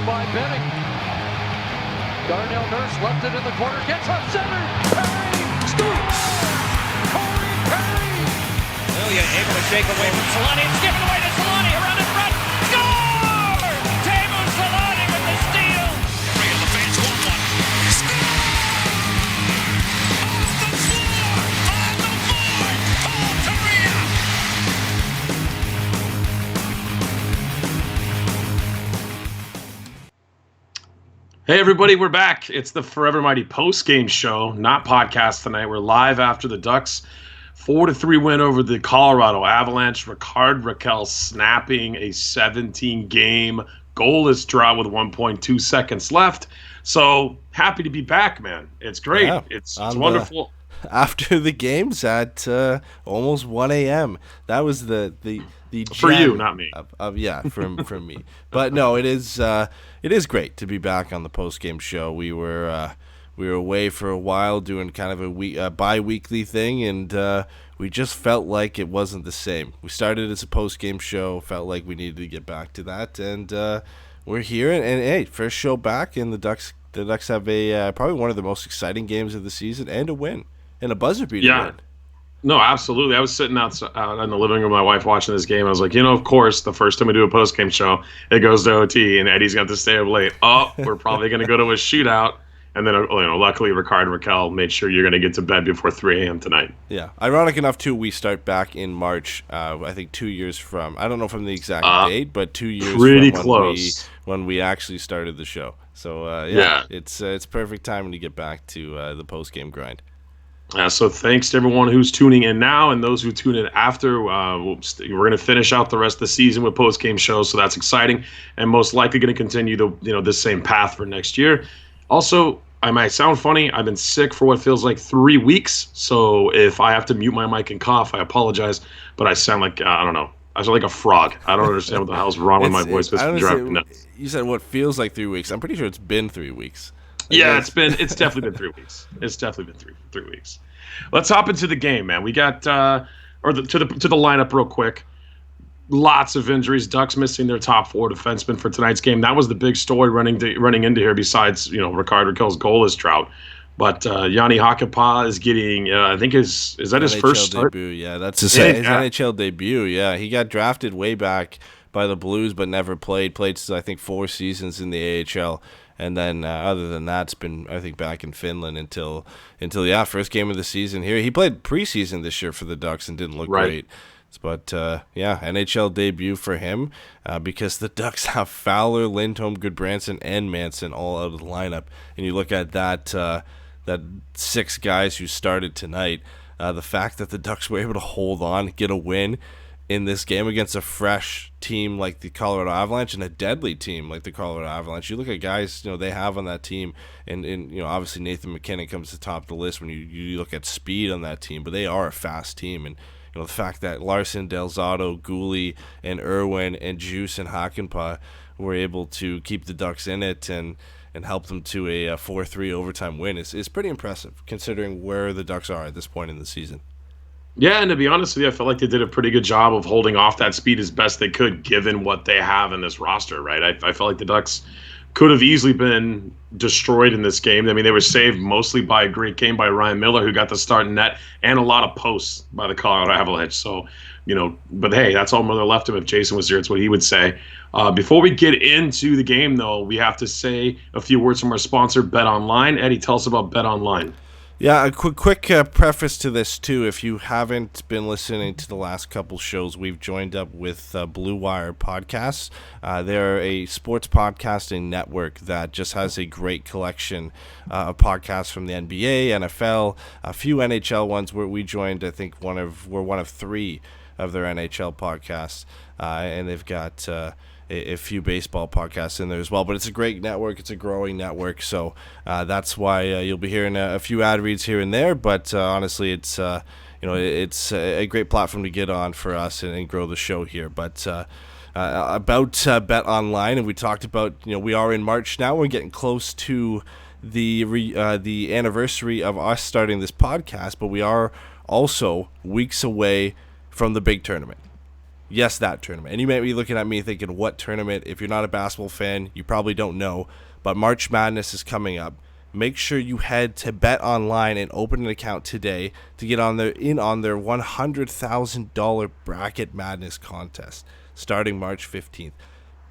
by Benning. Darnell Nurse left it in the corner, gets up center. Perry scores! Corey Perry! Ilya able to shake away from Solani. It's given away to Solani around in front. Score! Teemu Solani with the steal. Three of the fans want one. Score! Off the floor! On the board! Paul Kariya! Hey everybody, we're back. It's the Forever Mighty post-game show, not podcast tonight. We're live after the Ducks 4-3 win over the Colorado Avalanche. Rickard Rakell snapping a 17-game goalless drought with 1.2 seconds left. So happy to be back, man. It's great. Yeah, it's wonderful. After the games at almost 1 a.m. That was the For you, not me. For me. But no, it is great to be back on the post game show. We were away for a while doing kind of a bi-weekly thing, and we just felt like it wasn't the same. We started as a post game show, felt like we needed to get back to that, and we're here. And hey, first show back, and the Ducks have a probably one of the most exciting games of the season, and a win, and a buzzer beater win. No, absolutely. I was sitting out in the living room with my wife watching this game. I was like, of course, the first time we do a post-game show, it goes to OT, and Eddie's got to stay up late. Oh, we're probably going to go to a shootout. And then, luckily, Rickard Rakell made sure you're going to get to bed before 3 a.m. tonight. Yeah. Ironic enough, too, we start back in March, I think 2 years from, I don't know from the exact date, but 2 years pretty from close. when we actually started the show. So, it's perfect timing to get back to the post-game grind. So thanks to everyone who's tuning in now and those who tune in after. We're going to finish out the rest of the season with post-game shows, so that's exciting, and most likely going to continue this same path for next year. Also, I might sound funny. I've been sick for what feels like 3 weeks, so if I have to mute my mic and cough, I apologize. But I sound like I don't know. I sound like a frog. I don't understand what the hell's wrong with my voice. You said what feels like 3 weeks. I'm pretty sure it's been 3 weeks. Yeah, it's definitely been 3 weeks. It's definitely been three weeks. Let's hop into the game, man. We got to the lineup real quick. Lots of injuries. Ducks missing their top 4 defensemen for tonight's game. That was the big story running into here. Besides, Rickard Rakell's goalless drought, but Yanni Hakanpää is getting. I think is that his NHL first start? debut? Yeah, that's his NHL debut. Yeah, he got drafted way back by the Blues, but never played. Played I think 4 seasons in the AHL. And then other than that, it's been, I think, back in Finland until first game of the season here. He played preseason this year for the Ducks and didn't look great. But, NHL debut for him because the Ducks have Fowler, Lindholm, Goodbranson, and Manson all out of the lineup. And you look at that 6 guys who started tonight, the fact that the Ducks were able to hold on, get a win in this game against a fresh team like the Colorado Avalanche and a deadly team like the Colorado Avalanche. You look at guys, they have on that team, and obviously Nathan McKinnon comes to top of the list when you look at speed on that team, but they are a fast team. And the fact that Larson, Del Zotto, Gooley, and Irwin, and Djoos and Hakanpää were able to keep the Ducks in it and help them to a 4-3 overtime win is pretty impressive, considering where the Ducks are at this point in the season. Yeah, and to be honest with you, I felt like they did a pretty good job of holding off that speed as best they could, given what they have in this roster, right? I felt like the Ducks could have easily been destroyed in this game. I mean, they were saved mostly by a great game by Ryan Miller, who got the start in net, and a lot of posts by the Colorado Avalanche. So, but hey, that's all Miller left him. If Jason was here, it's what he would say. Before we get into the game, though, we have to say a few words from our sponsor, Bet Online. Eddie, tell us about Bet Online. Yeah, a quick preface to this, too. If you haven't been listening to the last couple shows, we've joined up with Blue Wire Podcasts. They're a sports podcasting network that just has a great collection of podcasts from the NBA, NFL, a few NHL ones where we joined, I think, we're one of 3 of their NHL podcasts. And they've got a few baseball podcasts in there as well, but it's a great network. It's a growing network, so that's why you'll be hearing a few ad reads here and there. But honestly, it's it's a great platform to get on for us and grow the show here. But about Bet Online, and we talked about we are in March now. We're getting close to the anniversary of us starting this podcast, but we are also weeks away from the big tournament. Yes, that tournament. And you may be looking at me thinking, what tournament? If you're not a basketball fan, you probably don't know. But March Madness is coming up. Make sure you head to Bet Online and open an account today to get on their $100,000 Bracket Madness contest starting March 15th.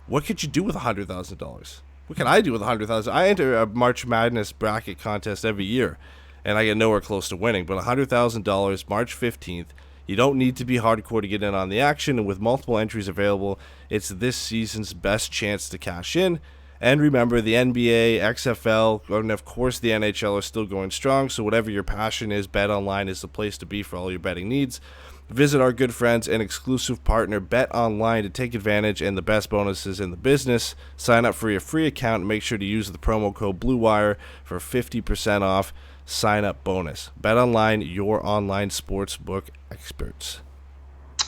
What could you do with $100,000? What can I do with $100,000? I enter a March Madness bracket contest every year, and I get nowhere close to winning. But $100,000 March 15th. You don't need to be hardcore to get in on the action, and with multiple entries available, it's this season's best chance to cash in. And remember, the NBA, XFL, and of course the NHL are still going strong, so whatever your passion is, BetOnline is the place to be for all your betting needs. Visit our good friends and exclusive partner, BetOnline, to take advantage and the best bonuses in the business. Sign up for your free account and make sure to use the promo code BlueWire for 50% off. Sign-up bonus. BetOnline, your online sportsbook experts.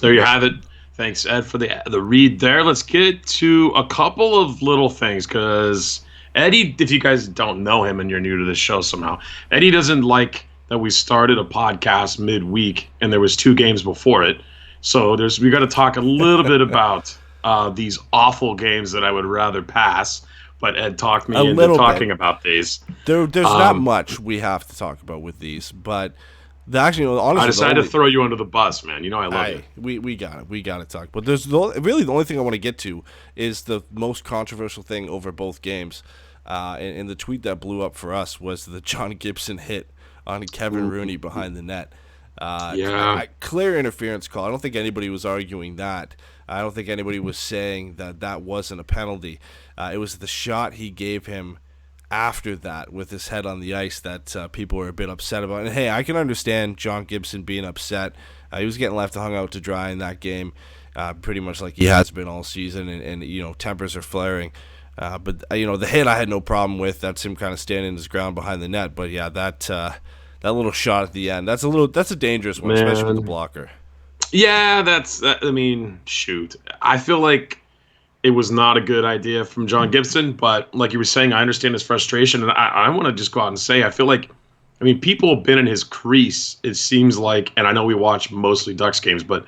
There you have it. Thanks, Ed, for the read there. Let's get to a couple of little things, because Eddie, if you guys don't know him and you're new to this show somehow, Eddie doesn't like that we started a podcast midweek and there was 2 games before it. So we got to talk a little bit about these awful games that I would rather pass. But Ed talked me into talking about these. There's not much we have to talk about with these, but honestly, I decided to throw you under the bus, man. You know I love you. We got it. We got to talk. But really the only thing I want to get to is the most controversial thing over both games. And the tweet that blew up for us was the John Gibson hit on Kevin Rooney behind the net. Clear interference call. I don't think anybody was arguing that. I don't think anybody was saying that wasn't a penalty. It was the shot he gave him after that with his head on the ice that people were a bit upset about. And hey, I can understand John Gibson being upset. He was getting left hung out to dry in that game, pretty much like he has been all season, and tempers are flaring. But the hit I had no problem with. That's him kind of standing his ground behind the net. But yeah, that little shot at the end, that's a dangerous one, especially with the blocker. Yeah, shoot. I feel like it was not a good idea from John Gibson, but like you were saying, I understand his frustration, and I want to just go out and say, I feel like, people have been in his crease, it seems like, and I know we watch mostly Ducks games, but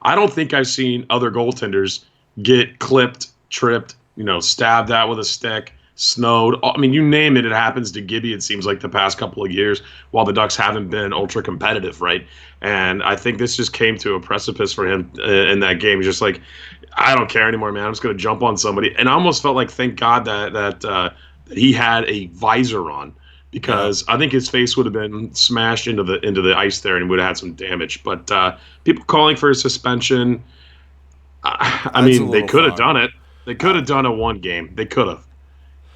I don't think I've seen other goaltenders get clipped, tripped, stabbed out with a stick, snowed. You name it, it happens to Gibby, it seems like, the past couple of years, while the Ducks haven't been ultra competitive, right? And I think this just came to a precipice for him in that game. He's just like, I don't care anymore, man. I'm just going to jump on somebody. And I almost felt like, thank God that he had a visor on, because I think his face would have been smashed into the ice there and would have had some damage. But people calling for a suspension, they could have done it. They could have done it one game. They could have.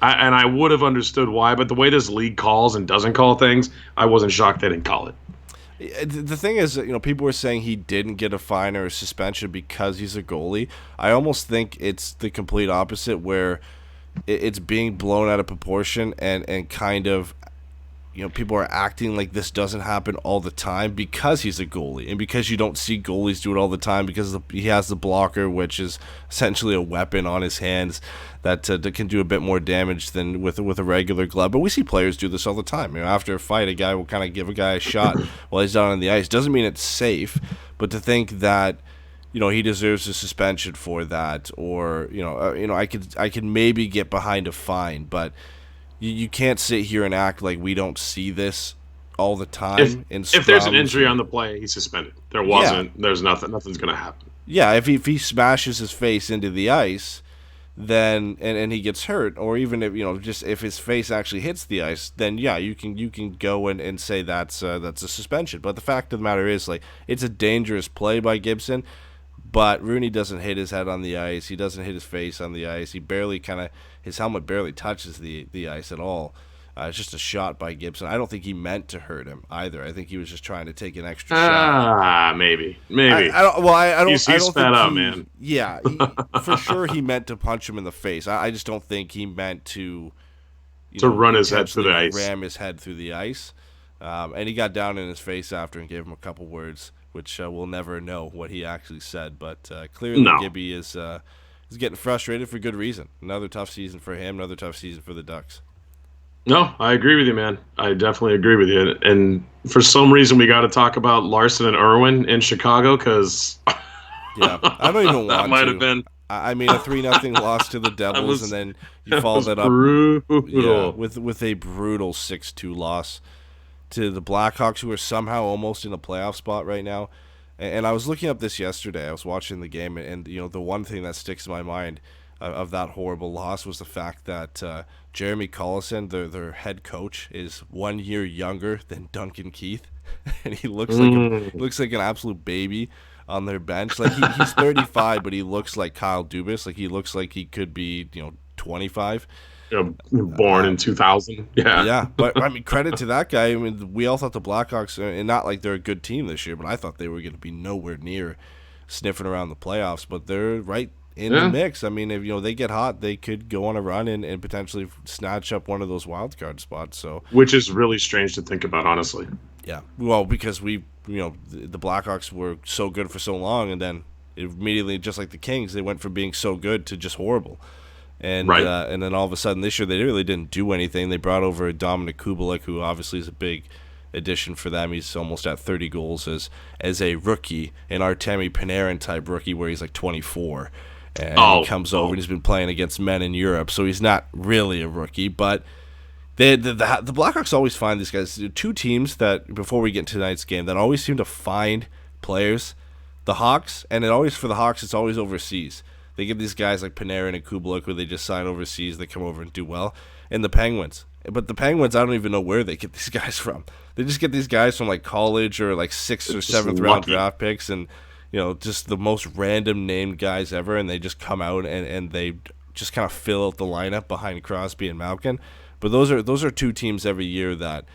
And I would have understood why, but the way this league calls and doesn't call things, I wasn't shocked they didn't call it. The thing is, people were saying he didn't get a fine or a suspension because he's a goalie. I almost think it's the complete opposite, where it's being blown out of proportion and kind of, people are acting like this doesn't happen all the time because he's a goalie, and because you don't see goalies do it all the time, because he has the blocker, which is essentially a weapon on his hands that can do a bit more damage than with a regular glove. But we see players do this all the time. After a fight, a guy will kind of give a guy a shot while he's down on the ice. Doesn't mean it's safe, but to think that he deserves a suspension for that, or I could maybe get behind a fine, but you can't sit here and act like we don't see this all the time. If there's an injury on the play, he's suspended. There wasn't. Yeah. There's nothing. Nothing's going to happen. Yeah, if he smashes his face into the ice, then and he gets hurt, or even if just if his face actually hits the ice, then yeah, you can go and say that's a suspension. But the fact of the matter is, it's a dangerous play by Gibson. But Rooney doesn't hit his head on the ice. He doesn't hit his face on the ice. He his helmet barely touches the ice at all. It's just a shot by Gibson. I don't think he meant to hurt him either. I think he was just trying to take an extra shot. Maybe. I don't. He's fed up, man. Yeah, for sure he meant to punch him in the face. I just don't think he meant to run his head through the ice, ram his head through the ice. And he got down in his face after and gave him a couple words, which we'll never know what he actually said. But clearly Gibby is getting frustrated for good reason. Another tough season for him, another tough season for the Ducks. No, I agree with you, man. I definitely agree with you. And for some reason, we got to talk about Larson and Irwin in Chicago, because Yeah, I don't even want that might to. have been. I mean, a 3-0 loss to the Devils, and then you follow that up brutal. with a brutal 6-2 loss to the Blackhawks, who are somehow almost in a playoff spot right now. And I was looking up this yesterday. I was watching the game, and the one thing that sticks in my mind of that horrible loss was the fact that Jeremy Collison, their head coach, is 1 year younger than Duncan Keith, and he looks like an absolute baby on their bench. Like he's 35, but he looks like Kyle Dubas. Like he looks like he could be 25. Born in 2000. Yeah, but I mean, credit to that guy. I mean, we all thought the Blackhawks, and not like they're a good team this year, but I thought they were going to be nowhere near sniffing around the playoffs. But they're right in the mix. I mean, if they get hot, they could go on a run and potentially snatch up one of those wild card spots. So, which is really strange to think about, honestly. Yeah, well, because the Blackhawks were so good for so long, and then immediately, just like the Kings, they went from being so good to just horrible. And and then all of a sudden this year they really didn't do anything. They brought over Dominic Kubalik, who obviously is a big addition for them. He's almost at 30 goals as a rookie, an Artemi Panarin type rookie where he's like 24. And he comes over and he's been playing against men in Europe, so he's not really a rookie. But the Blackhawks always find these guys. Two teams that, before we get into tonight's game, that always seem to find players. The Hawks, and for the Hawks, it's always overseas. They get these guys like Panarin and Kubalik where they just sign overseas. They come over and do well. And the Penguins. But the Penguins, I don't even know where they get these guys from. They just get these guys from like college or like 6th or 7th round draft picks and, just the most random named guys ever. And they just come out and they just kind of fill out the lineup behind Crosby and Malkin. But those are two teams every year that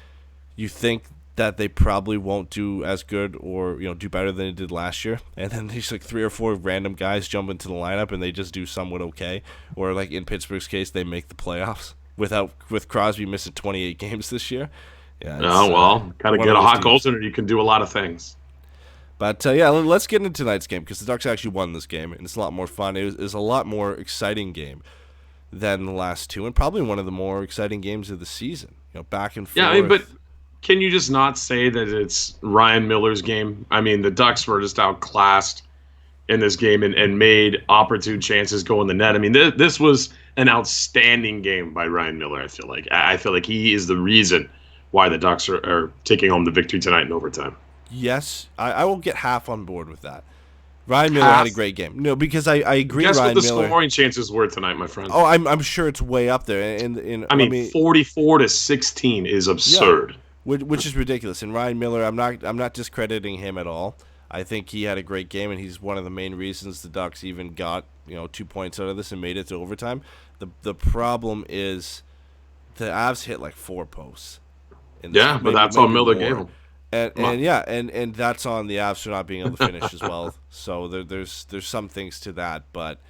you think that they probably won't do as good or do better than they did last year, and then these like 3 or 4 random guys jump into the lineup and they just do somewhat okay, or like in Pittsburgh's case they make the playoffs with Crosby missing 28 games this year. Yeah. Kind of get a hot goaltender, you can do a lot of things. But let's get into tonight's game because the Ducks actually won this game and it's a lot more fun. It was a lot more exciting game than the last two, and probably one of the more exciting games of the season. Back and forth. Yeah, but can you just not say that it's Ryan Miller's game? I mean, the Ducks were just outclassed in this game and made opportune chances go in the net. I mean, this was an outstanding game by Ryan Miller, I feel like. I feel like he is the reason why the Ducks are taking home the victory tonight in overtime. Yes, I will get half on board with that. Ryan Miller had a great game. No, because I agree. Guess Ryan what the Miller, scoring chances were tonight, my friend? Oh, I'm sure it's way up there. I mean 44-16 is absurd. Yeah. Which is ridiculous. And Ryan Miller, I'm not discrediting him at all. I think he had a great game, and he's one of the main reasons the Ducks even got 2 points out of this and made it to overtime. The problem is the Avs hit like 4 posts. But that's all Miller gave them. And that's on the Avs for not being able to finish as well. So there's some things to that, but.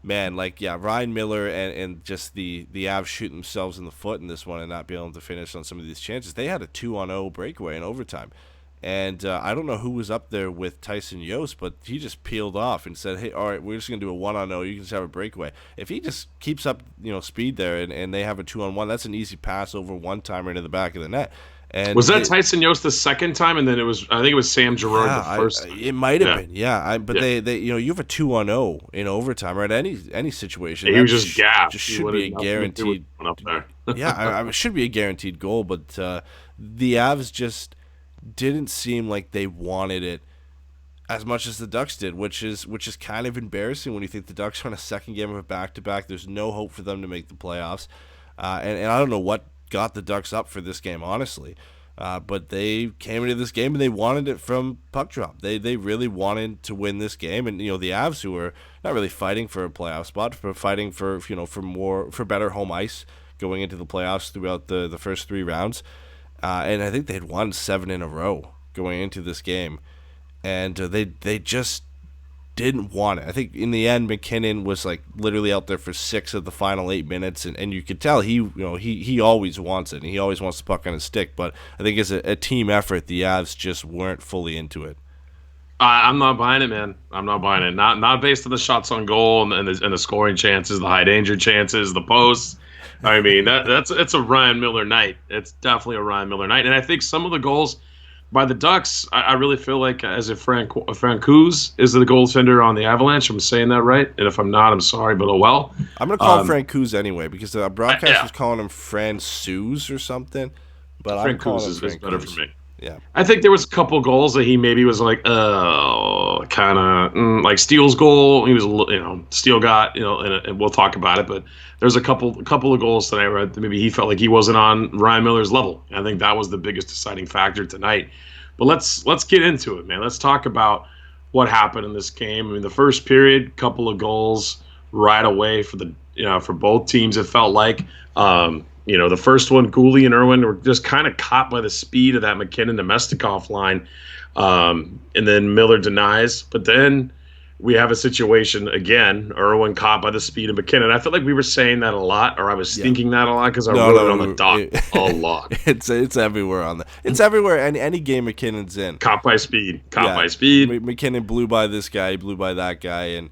Man, Ryan Miller and just the Avs shooting themselves in the foot in this one and not being able to finish on some of these chances. They had a 2-0 breakaway in overtime. And I don't know who was up there with Tyson Jost, but he just peeled off and said, hey, all right, we're just going to do a 1-0. You can just have a breakaway. If he just keeps up speed there and they have a 2-on-1, that's an easy pass over one-timer into the back of the net. And was that Tyson Jost the second time, and then I think it was Sam Girard the first time? It might have been, yeah. But they you have a 2-0 in overtime, right? Any situation. He was just gassed. Just should be a guaranteed. Up there. It should be a guaranteed goal, but the Avs just didn't seem like they wanted it as much as the Ducks did, which is kind of embarrassing when you think the Ducks are on a second game of a back-to-back. There's no hope for them to make the playoffs, and I don't know what got the Ducks up for this game, honestly. But they came into this game and they wanted it from puck drop. They really wanted to win this game, and the Avs, who were not really fighting for a playoff spot, but fighting for for better home ice going into the playoffs throughout the first 3 rounds. And I think they'd won 7 in a row going into this game, and they just didn't want it. I think in the end, McKinnon was literally out there for 6 of the final 8 minutes, and you could tell he always wants it, and he always wants the puck on his stick. But I think as a team effort, the Avs just weren't fully into it. I'm not buying it, man. I'm not buying it. Not based on the shots on goal and the scoring chances, the high danger chances, the posts. I mean, it's a Ryan Miller night. It's definitely a Ryan Miller night, and I think some of the goals by the Ducks, I really feel like as if Francouz is the goaltender on the Avalanche. I'm saying that right, and if I'm not, I'm sorry, but oh well. I'm gonna call him Francouz anyway because the broadcast yeah. was calling him Francouz or something, but I'm calling Francouz him is better for me. Yeah, I think there was a couple goals that he maybe was like, kind of like Steele's goal. He was, Steele got, and we'll talk about it. But there's a couple of goals that I read that maybe he felt like he wasn't on Ryan Miller's level. I think that was the biggest deciding factor tonight. But let's get into it, man. Let's talk about what happened in this game. I mean, the first period, couple of goals right away for for both teams. It felt like. The first one, Gooley and Irwin were just kind of caught by the speed of that McKinnon to Mestikov line. And then Miller denies. But then we have a situation again, Irwin caught by the speed of McKinnon. I feel like we were saying that a lot, or I was thinking that a lot because I wrote it on the doc a lot. It's everywhere it's everywhere, and any game McKinnon's in. Caught by speed. McKinnon blew by this guy, blew by that guy, and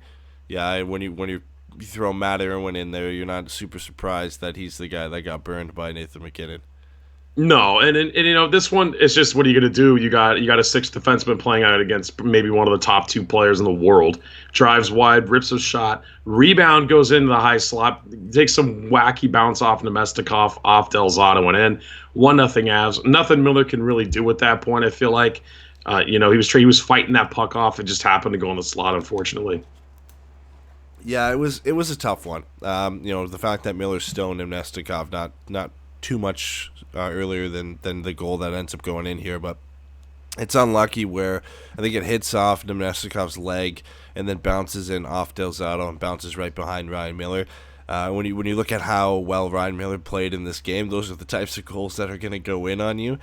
when you throw Matt Irwin in there, you're not super surprised that he's the guy that got burned by Nathan McKinnon. No, and this one is just, what are you going to do? You got a sixth defenseman playing out against maybe one of the top two players in the world. Drives wide, rips a shot, rebound goes into the high slot, takes some wacky bounce off Nemestikov, off Delzato and in. 1-0 Avs. Nothing Miller can really do at that point. I feel like, he was fighting that puck off. It just happened to go in the slot, unfortunately. Yeah, it was a tough one. The fact that Miller stoned Nemestikov not too much earlier than the goal that ends up going in here, but it's unlucky where I think it hits off Nemestikov's leg and then bounces in off Delzato and bounces right behind Ryan Miller. When you look at how well Ryan Miller played in this game, those are the types of goals that are going to go in on you.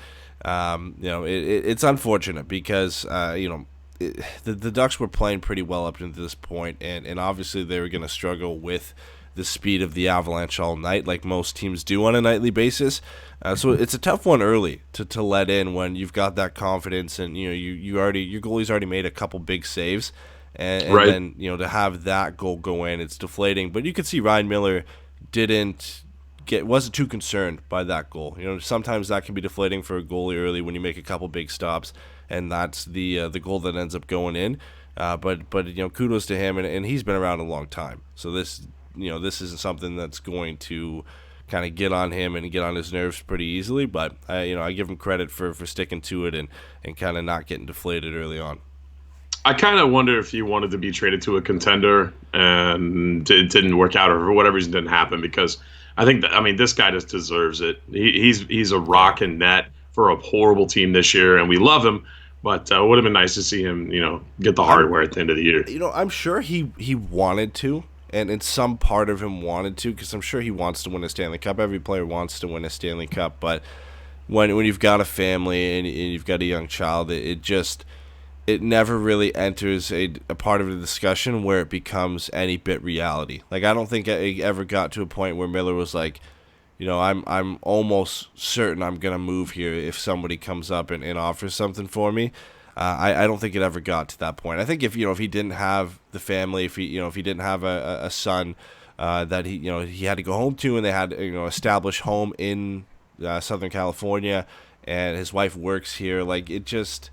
It's unfortunate because the Ducks were playing pretty well up to this point, and obviously they were going to struggle with the speed of the Avalanche all night, like most teams do on a nightly basis. So it's a tough one early to let in when you've got that confidence, and your goalie's already made a couple big saves, and right. then to have that goal go in, it's deflating. But you could see Ryan Miller wasn't too concerned by that goal. Sometimes that can be deflating for a goalie early when you make a couple big stops, and that's the goal that ends up going in. But kudos to him, and he's been around a long time. So this isn't something that's going to kind of get on him and get on his nerves pretty easily. But I give him credit for sticking to it and kind of not getting deflated early on. I kind of wonder if he wanted to be traded to a contender and it didn't work out, or for whatever reason didn't happen, because I think this guy just deserves it. He's a rock and net for a horrible team this year, and we love him. But it would have been nice to see him, get the hardware at the end of the year. I'm sure he wanted to, and in some part of him wanted to, because I'm sure he wants to win a Stanley Cup. Every player wants to win a Stanley Cup, but when you've got a family and you've got a young child, it never really enters a part of the discussion where it becomes any bit reality. Like, I don't think it ever got to a point where Miller was like, I'm almost certain I'm gonna move here if somebody comes up and offers something for me. I don't think it ever got to that point. I think if he didn't have the family, if he didn't have a son that he had to go home to, and they had establish home in Southern California, and his wife works here, like, it just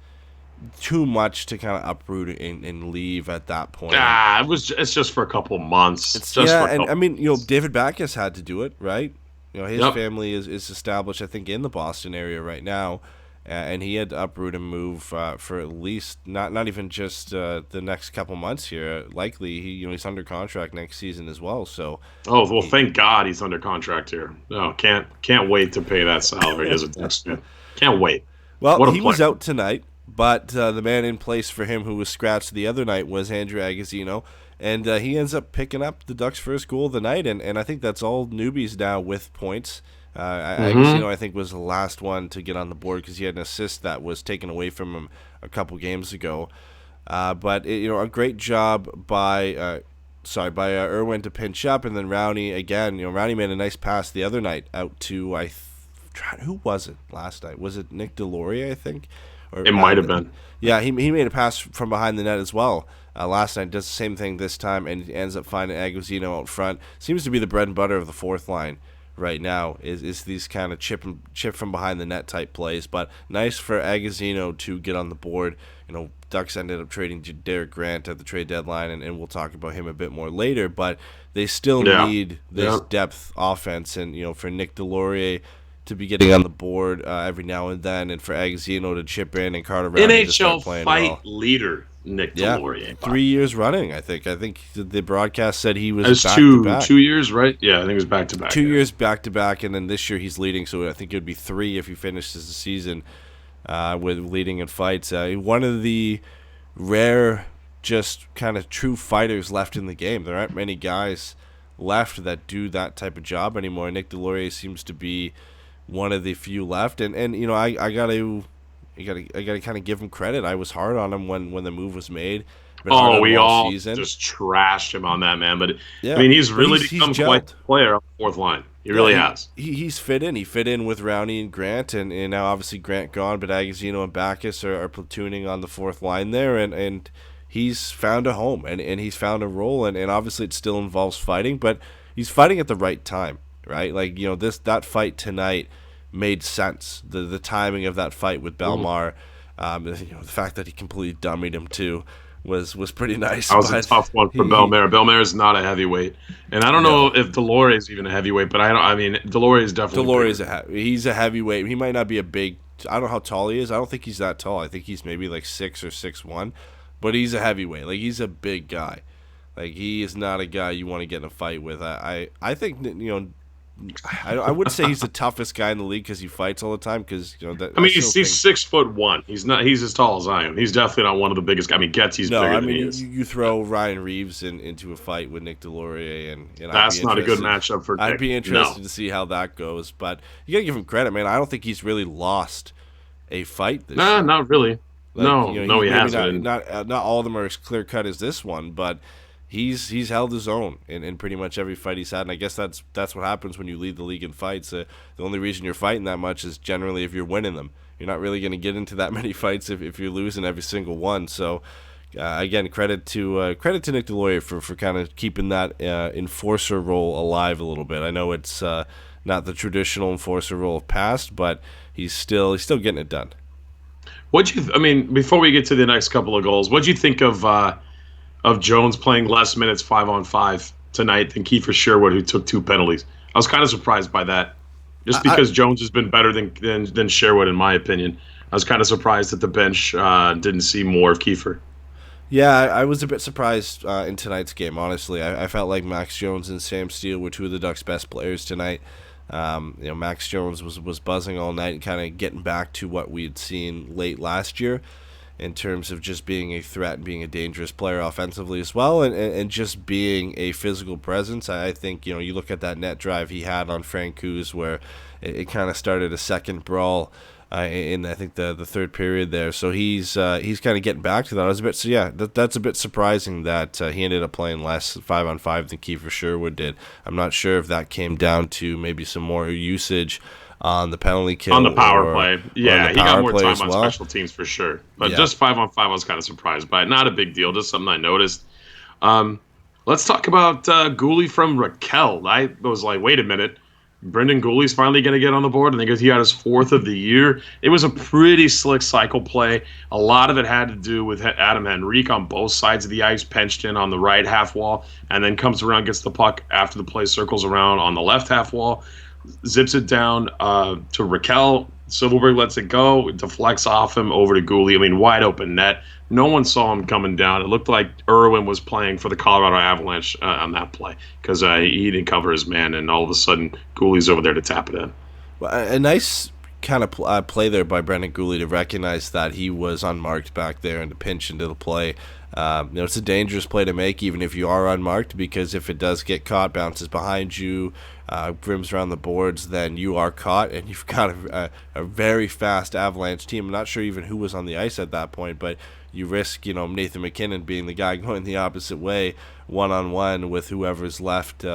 too much to kind of uproot and leave at that point. It's just for a couple months. David Backes had to do it, right? His family is established, I think, in the Boston area right now, and he had to uproot and move for at least not even just the next couple months here. Likely, he's under contract next season as well. So, thank God he's under contract here. No, can't wait to pay that salary as a Ducks fan. Can't wait. Well, he was out tonight, but the man in place for him who was scratched the other night was Andrew Agozzino. And he ends up picking up the Ducks' first goal of the night, and I think that's all newbies now with points. Agozzino, I think, was the last one to get on the board because he had an assist that was taken away from him a couple games ago. But a great job by Irwin to pinch up, and then Rowney again. Rowney made a nice pass the other night out to who was it last night? Was it Nick Deslauriers, I think? It might have been. Yeah, he made a pass from behind the net as well. Last night, does the same thing this time, and ends up finding Agozzino out front. Seems to be the bread and butter of the fourth line right now is these kind of chip from behind the net type plays. But nice for Agazino to get on the board. Ducks ended up trading Derek Grant at the trade deadline, and we'll talk about him a bit more later. But they still need this depth offense, and for Nick Delorier to be getting on the board every now and then, and for Agazino to chip in and Carter Rowney to start playing fight well. Leader Nick Delorier. 3 years running, I think. I think the broadcast said he was back to back. 2 years, right? Yeah, I think it was back to back. 2 years back to back, and then this year he's leading, so I think it would be 3 if he finishes the season with leading in fights. One of the rare, just kind of true fighters left in the game. There aren't many guys left that do that type of job anymore. Nick Delorier seems to be one of the few left, and I gotta kind of give him credit. I was hard on him when the move was made. We all just trashed him on that, man. But I mean, he's really become quite the player on the fourth line. He really has. He's fit in. He fit in with Rowney and Grant, and now obviously Grant gone, but Agazino and Backus are platooning on the fourth line there, and he's found a home, and he's found a role, and obviously it still involves fighting, but he's fighting at the right time, right? Like, that fight tonight made sense. The timing of that fight with Belmar, the fact that he completely dummied him too was pretty nice. That was a tough one for Belmar. Belmar is not a heavyweight, and I don't know if Delorier is even a heavyweight, but I mean Delorier is definitely. He's a heavyweight. He might not be a big. I don't know how tall he is. I don't think he's that tall. I think he's maybe like 6 or 6'1", but he's a heavyweight. Like, he's a big guy. Like, he is not a guy you want to get in a fight with. I think I wouldn't say he's the toughest guy in the league because he fights all the time. Because he's 6'1". He's not. He's as tall as I am. He's definitely not one of the biggest. I mean, Getsy's bigger than he is. You throw Ryan Reeves into a fight with Nick Delorier, and that's not a good matchup for Nick. I'd be interested to see how that goes. But you gotta give him credit, man. I don't think he's really lost a fight this year. Not really. He hasn't. Not all of them are as clear cut as this one, but he's held his own in pretty much every fight he's had, and I guess that's what happens when you lead the league in fights. The only reason you're fighting that much is generally if you're winning them. You're not really going to get into that many fights if you're losing every single one. So again, credit to Nick Delorier for kind of keeping that enforcer role alive a little bit. I know it's not the traditional enforcer role of past, but he's still getting it done. Before we get to the next couple of goals, what'd you think of Jones playing less minutes 5-on-5 tonight than Kiefer Sherwood, who took 2 penalties? I was kind of surprised by that, just because Jones has been better than Sherwood, in my opinion. I was kind of surprised that the bench didn't see more of Kiefer. Yeah, I was a bit surprised in tonight's game, honestly. I felt like Max Jones and Sam Steele were 2 of the Ducks' best players tonight. Max Jones was buzzing all night and kind of getting back to what we had seen late last year, in terms of just being a threat and being a dangerous player offensively as well, and just being a physical presence. I think, you look at that net drive he had on Francouz where it kind of started a second brawl in, I think, the third period there. So he's kind of getting back to that. I was a bit, that's a bit surprising that he ended up playing less 5-on-5 than Kiefer Sherwood did. I'm not sure if that came down to maybe some more usage on the penalty kill. On the power play. Yeah, he got more time on special teams for sure. But just 5-on-5, I was kind of surprised by it. Not a big deal, just something I noticed. Let's talk about Gooley from Rakell. I was like, wait a minute. Brendan Gooley's finally going to get on the board. I think he got his 4th of the year. It was a pretty slick cycle play. A lot of it had to do with Adam Henrique on both sides of the ice, pinched in on the right half wall, and then comes around, gets the puck after the play, circles around on the left half wall, zips it down to Rakell. Silverberg lets it go. It deflects off him over to Gooley. Wide open net. No one saw him coming down. It looked like Irwin was playing for the Colorado Avalanche on that play because he didn't cover his man, and all of a sudden Gooley's over there to tap it in. Well, a nice kind of play there by Brendan Gooley to recognize that he was unmarked back there and to pinch into the play. It's a dangerous play to make, even if you are unmarked, because if it does get caught, bounces behind you, brims around the boards, then you are caught, and you've got a very fast Avalanche team. I'm not sure even who was on the ice at that point, but you risk, Nathan McKinnon being the guy going the opposite way, one-on-one with whoever's left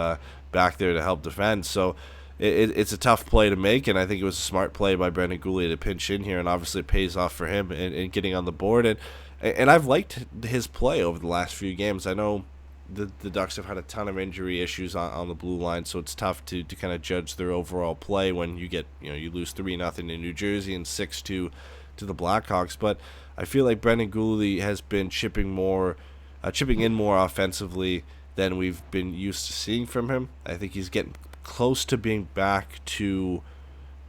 back there to help defend. So it's a tough play to make, and I think it was a smart play by Brendan Gooley to pinch in here, and obviously it pays off for him in getting on the board. And I've liked his play over the last few games. I know the Ducks have had a ton of injury issues on the blue line, so it's tough to kind of judge their overall play when you lose 3-0 to New Jersey and 6-2 to the Blackhawks. But I feel like Brendan Gooley has been chipping in more offensively than we've been used to seeing from him. I think he's getting close to being back to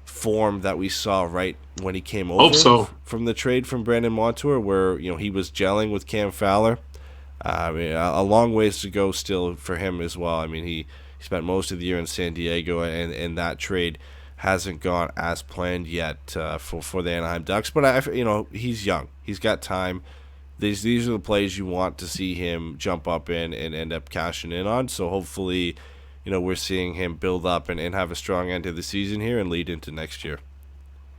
form that we saw right when he came over from the trade from Brandon Montour, where he was gelling with Cam Fowler. A long ways to go still for him as well. I mean, he spent most of the year in San Diego, and that trade hasn't gone as planned yet for the Anaheim Ducks. But he's young. He's got time. These are the plays you want to see him jump up in and end up cashing in on. So hopefully, we're seeing him build up and have a strong end to the season here and lead into next year.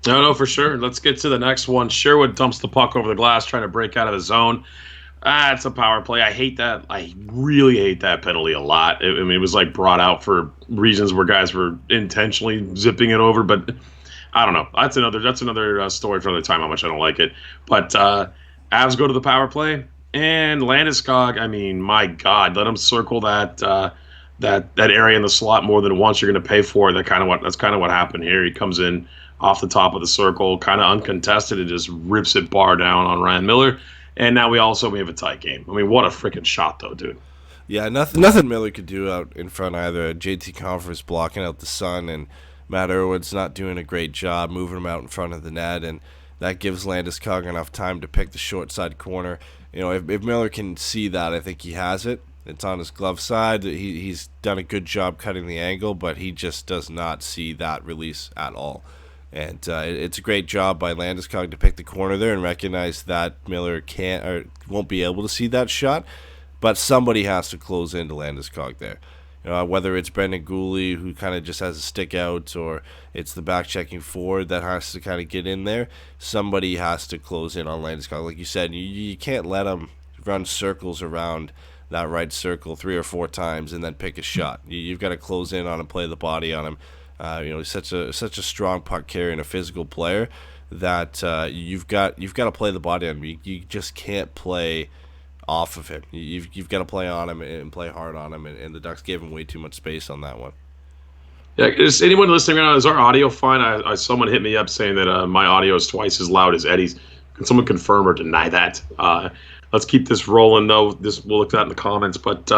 No, for sure. Let's get to the next one. Sherwood dumps the puck over the glass, trying to break out of the zone. It's a power play. I hate that. I really hate that penalty a lot. It was like brought out for reasons where guys were intentionally zipping it over, but I don't know. That's another story for another time how much I don't like it. But Avs go to the power play, and Landeskog, I mean, my God, let him circle that area in the slot more than once. You're going to pay for it. That's kind of what happened here. He comes in off the top of the circle, kind of uncontested, and just rips it bar down on Ryan Miller. And now we have a tight game. I mean, what a freaking shot, though, dude. Yeah, nothing Miller could do out in front either. JT Conference blocking out the sun, and Matt Irwin's not doing a great job moving him out in front of the net, and that gives Landeskog enough time to pick the short side corner. If Miller can see that, I think he has it. It's on his glove side. He's done a good job cutting the angle, but he just does not see that release at all. And it's a great job by Landeskog to pick the corner there and recognize that Miller can't or won't be able to see that shot, but somebody has to close into Landeskog there. Whether it's Brendan Gooley, who kind of just has a stick out, or it's the back-checking forward that has to kind of get in there, somebody has to close in on Landeskog. Like you said, you can't let him run circles around that right circle 3 or 4 times and then pick a shot. You've got to close in on him, play the body on him. He's such a strong puck carrier and a physical player that you've got to play the body on him. You just can't play off of him. You've got to play on him and play hard on him. And the Ducks gave him way too much space on that one. Yeah, is anyone listening right now? Is our audio fine? Someone hit me up saying that my audio is twice as loud as Eddie's. Can someone confirm or deny that? Let's keep this rolling, though. We'll look at that in the comments, but.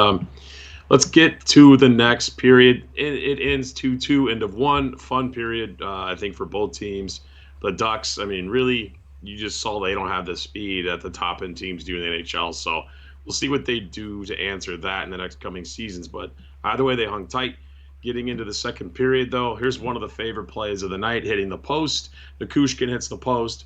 Let's get to the next period. It ends 2-2, end of one. Fun period, I think, for both teams. The Ducks, I mean, really, you just saw they don't have the speed that the top-end teams do in the NHL. So we'll see what they do to answer that in the next coming seasons. But either way, they hung tight. Getting into the second period, though, here's one of the favorite plays of the night, hitting the post. Nikushkin hits the post.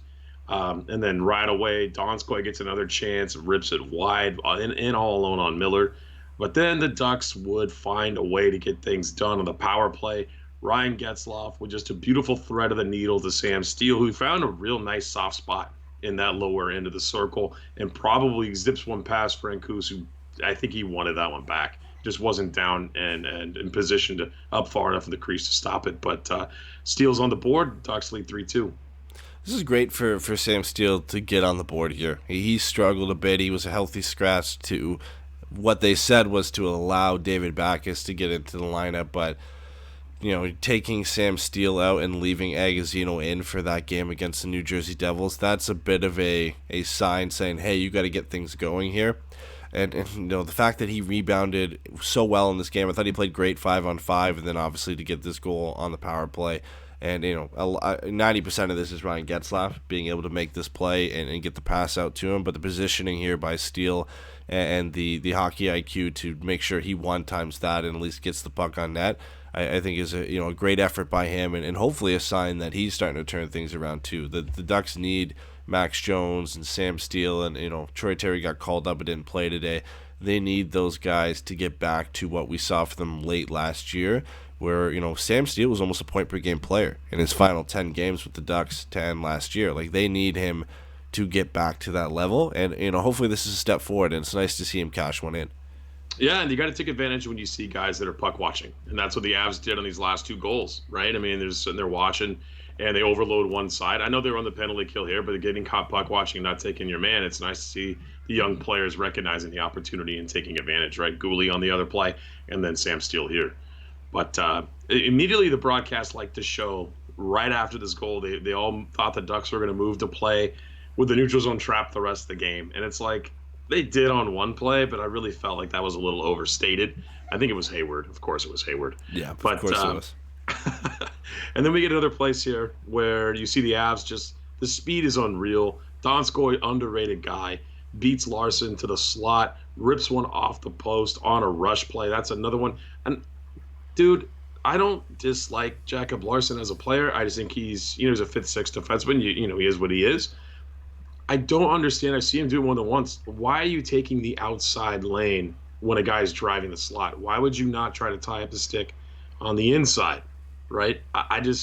And then right away, Donskoy gets another chance, rips it wide, in all alone on Miller. But then the Ducks would find a way to get things done on the power play. Ryan Getzlaf with just a beautiful thread of the needle to Sam Steele, who found a real nice soft spot in that lower end of the circle and probably zips one past Francouz, who I think he wanted that one back. Just wasn't down and in position to up far enough in the crease to stop it. But Steele's on the board. Ducks lead 3-2. This is great for Sam Steele to get on the board here. He struggled a bit. He was a healthy scratch to what they said was to allow David Backes to get into the lineup, but taking Sam Steele out and leaving Agazino in for that game against the New Jersey Devils, that's a bit of a sign saying, hey, you got to get things going here. And the fact that he rebounded so well in this game, I thought he played great 5-on-5, and then obviously to get this goal on the power play. And 90% of this is Ryan Getzlaf being able to make this play and get the pass out to him, but the positioning here by Steele and the hockey IQ to make sure he one-times that and at least gets the puck on net, I think is a great effort by him and hopefully a sign that he's starting to turn things around too. The Ducks need Max Jones and Sam Steele, and Troy Terry got called up but didn't play today. They need those guys to get back to what we saw for them late last year, where Sam Steele was almost a point-per-game player in his final 10 games with the Ducks to end last year. Like, they need him to get back to that level, and hopefully this is a step forward, and it's nice to see him cash one in. Yeah, and you got to take advantage when you see guys that are puck watching, and that's what the Avs did on these last 2 goals, right? I mean, they're sitting there watching, and they overload one side. I know they were on the penalty kill here, but getting caught puck watching, not taking your man, it's nice to see the young players recognizing the opportunity and taking advantage, right? Gooley on the other play, and then Sam Steele here. But immediately the broadcast liked to show right after this goal, they all thought the Ducks were going to move to play with the neutral zone trap the rest of the game. And it's like they did on one play, but I really felt like that was a little overstated. I think it was Hayward. Of course it was Hayward. Yeah, but, of course it was. And then we get another place here where you see the Avs just the speed is unreal. Donskoy, underrated guy, beats Larson to the slot, rips one off the post on a rush play. That's another one. And dude, I don't dislike Jacob Larson as a player. I just think he's he's a 5th, 6th defenseman. He is what he is. I don't understand. I see him do it more than once. Why are you taking the outside lane when a guy's driving the slot? Why would you not try to tie up the stick on the inside, right? I've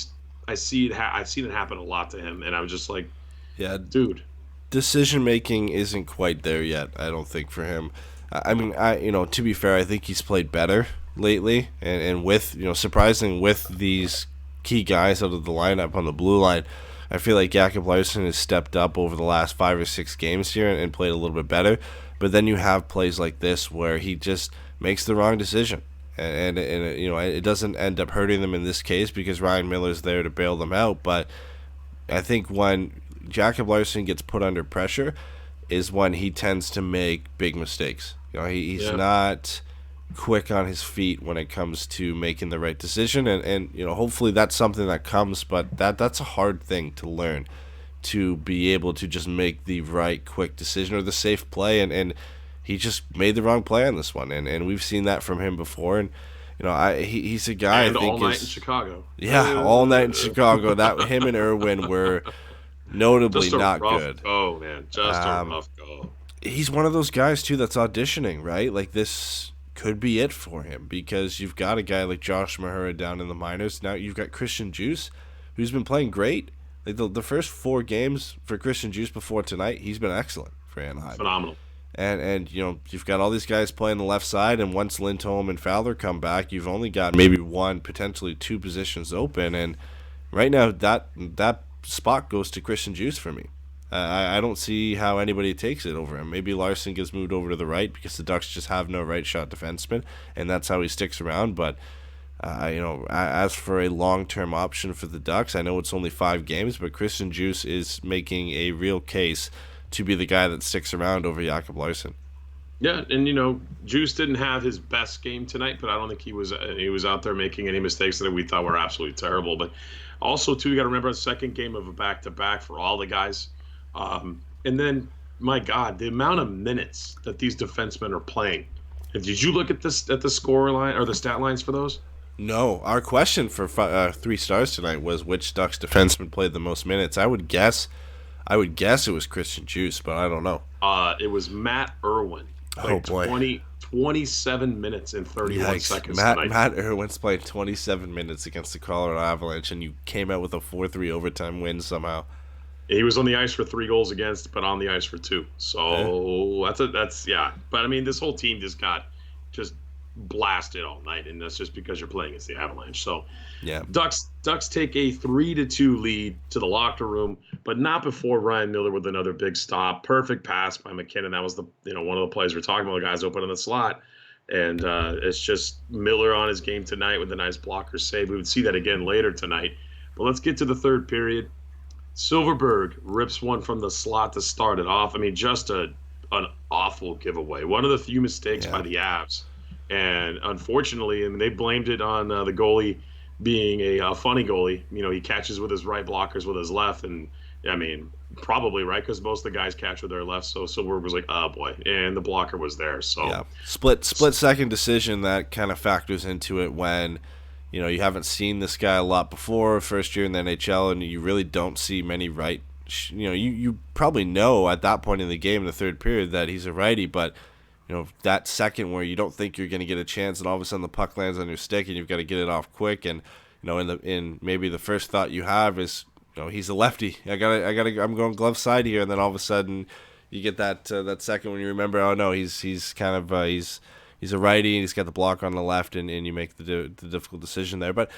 seen it happen a lot to him, and I was just like, yeah, dude. Decision making isn't quite there yet, I don't think, for him. I mean, to be fair, I think he's played better lately, and with surprising with these key guys out of the lineup on the blue line. I feel like Jacob Larson has stepped up over the last 5 or 6 games here and played a little bit better. But then you have plays like this where he just makes the wrong decision, and it doesn't end up hurting them in this case because Ryan Miller's there to bail them out. But I think when Jacob Larson gets put under pressure is when he tends to make big mistakes. He's not quick on his feet when it comes to making the right decision, and hopefully that's something that comes, but that's a hard thing to learn, to be able to just make the right quick decision or the safe play, and he just made the wrong play on this one, and we've seen that from him before, and he's a guy and I think all night in Chicago. Yeah, all night in Chicago. That him and Irwin were notably not good. Oh man, just a rough go. He's one of those guys too that's auditioning, right? Like this could be it for him because you've got a guy like Josh Mahura down in the minors. Now you've got Christian Djoos, who's been playing great. Like the first 4 games for Christian Djoos before tonight, he's been excellent for Anaheim. Phenomenal. And you've got all these guys playing the left side, and once Lindholm and Fowler come back, you've only got maybe 1, potentially 2 positions open. And right now, that spot goes to Christian Djoos for me. I don't see how anybody takes it over him. Maybe Larson gets moved over to the right because the Ducks just have no right shot defenseman, and that's how he sticks around. But as for a long-term option for the Ducks, I know it's only 5 games, but Christian Djoos is making a real case to be the guy that sticks around over Jacob Larson. Yeah, and Djoos didn't have his best game tonight, but I don't think he was out there making any mistakes that we thought were absolutely terrible. But also, too, you got to remember the second game of a back-to-back for all the guys. And then, my God, the amount of minutes that these defensemen are playing. Did you look at the score line or the stat lines for those? No. Our question for 3 stars tonight was which Ducks defenseman played the most minutes. I would guess it was Christian Djoos, but I don't know. It was Matt Irwin. Oh boy. 27 minutes and 31 seconds tonight. Matt Irwin's played 27 minutes against the Colorado Avalanche, and you came out with a 4-3 overtime win somehow. He was on the ice for 3 goals against, but on the ice for 2. So that's. But I mean, this whole team just got blasted all night, and that's just because you're playing against the Avalanche. So yeah, Ducks take a 3-2 lead to the locker room, but not before Ryan Miller with another big stop. Perfect pass by McKinnon. That was the one of the plays we're talking about. The guys open in the slot, and it's just Miller on his game tonight with a nice blocker save. We would see that again later tonight. But let's get to the third period. Silverberg rips one from the slot to start it off. I mean, just an awful giveaway. One of the few mistakes by the Avs. And unfortunately, they blamed it on the goalie being a funny goalie. He catches with his right, blockers with his left. And, I mean, probably right because most of the guys catch with their left. So Silverberg was like, oh, boy. And the blocker was there. So yeah. Split second decision that kind of factors into it when – you haven't seen this guy a lot before, first year in the NHL, and you really don't see many right. You probably know at that point in the game, in the third period, that he's a righty, but that second where you don't think you're going to get a chance, and all of a sudden the puck lands on your stick, and you've got to get it off quick, and in maybe the first thought you have is, he's a lefty. I'm going glove side here, and then all of a sudden you get that second when you remember, oh no, he's a righty, and he's got the block on the left, and you make the difficult decision there. But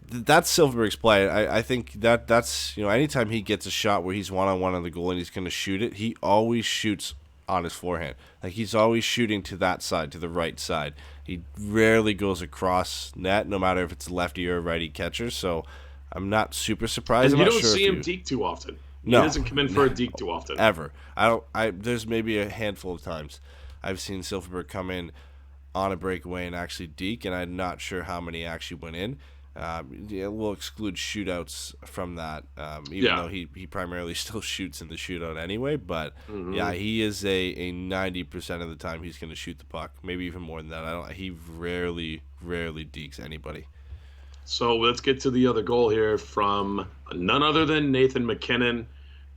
that's Silfverberg's play. I think that's anytime he gets a shot where he's one-on-one on the goal and he's going to shoot it, he always shoots on his forehand. Like, he's always shooting to that side, to the right side. He rarely goes across net, no matter if it's a lefty or a righty catcher. So I'm not super surprised. And you don't see him deke too often. No, he doesn't come in for a deke too often. Ever. There's maybe a handful of times I've seen Silfverberg come in on a breakaway and actually deke, and I'm not sure how many actually went in. We'll exclude shootouts from that, even though he primarily still shoots in the shootout anyway. But he is a 90% of the time he's going to shoot the puck, maybe even more than that. He rarely dekes anybody. So let's get to the other goal here from none other than Nathan MacKinnon.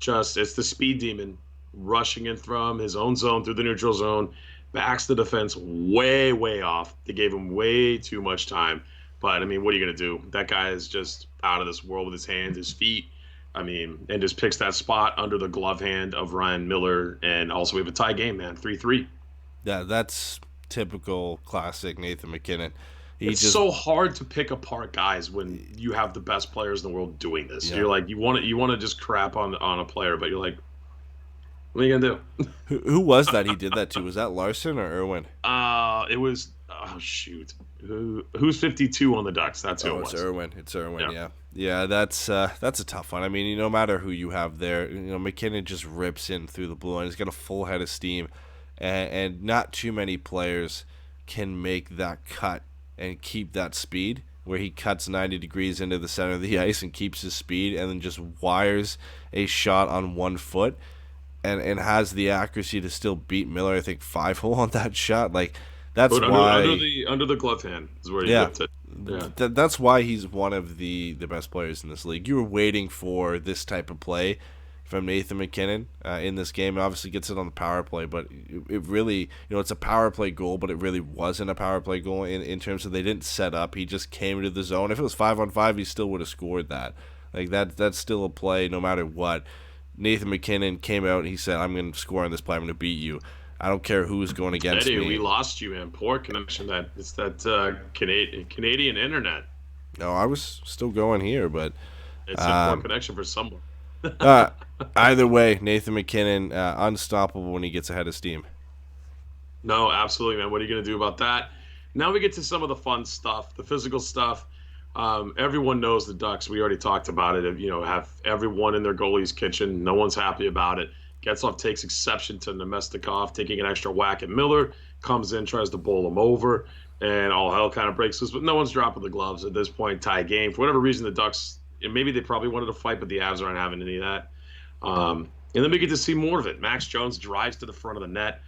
It's the speed demon rushing in from his own zone through the neutral zone, backs the defense way, way off. They gave him way too much time. But, I mean, what are you going to do? That guy is just out of this world with his hands, his feet. I mean, and just picks that spot under the glove hand of Ryan Miller. And also we have a tie game, man, 3-3. Yeah, that's typical classic Nathan MacKinnon. It's so hard to pick apart guys when you have the best players in the world doing this. Yeah. You're like, you want to just crap on a player, but you're like, what are you gonna do? Who was that he did that to? Was that Larson or Irwin? It was. Oh shoot, who's 52 on the Ducks? That's who it was. It's Irwin. Yeah. That's a tough one. I mean, no matter who you have there, MacKinnon just rips in through the blue line. He's got a full head of steam, and not too many players can make that cut and keep that speed, where he cuts 90 degrees into the center of the ice and keeps his speed and then just wires a shot on 1 foot and has the accuracy to still beat Miller, I think, 5-hole on that shot. Like, that's why... Under the glove hand is where he gets it. Yeah. That's why he's one of the best players in this league. You were waiting for this type of play from Nathan MacKinnon in this game. Obviously gets it on the power play, but it really, it's a power play goal, but it really wasn't a power play goal in terms of they didn't set up. He just came into the zone. If it was 5-on-5, he still would have scored that. Like, that's still a play no matter what. Nathan MacKinnon came out and he said, I'm going to score on this play. I'm going to beat you. I don't care who's going against Eddie, me. We lost you, man. Poor connection. It's that Canadian internet. No, I was still going here, but... It's a poor connection for someone. Either way, Nathan MacKinnon, unstoppable when he gets ahead of steam. No, absolutely, man. What are you going to do about that? Now we get to some of the fun stuff, the physical stuff. Everyone knows the Ducks. We already talked about it. Have everyone in their goalie's kitchen. No one's happy about it. Getzlaf takes exception to Nemestikov taking an extra whack at Miller. Comes in, tries to bowl him over, and all hell kind of breaks loose. But no one's dropping the gloves at this point. Tie game. For whatever reason, the Ducks, and maybe they probably wanted to fight, but the Avs aren't having any of that. And then we get to see more of it. Max Jones drives to the front of the net.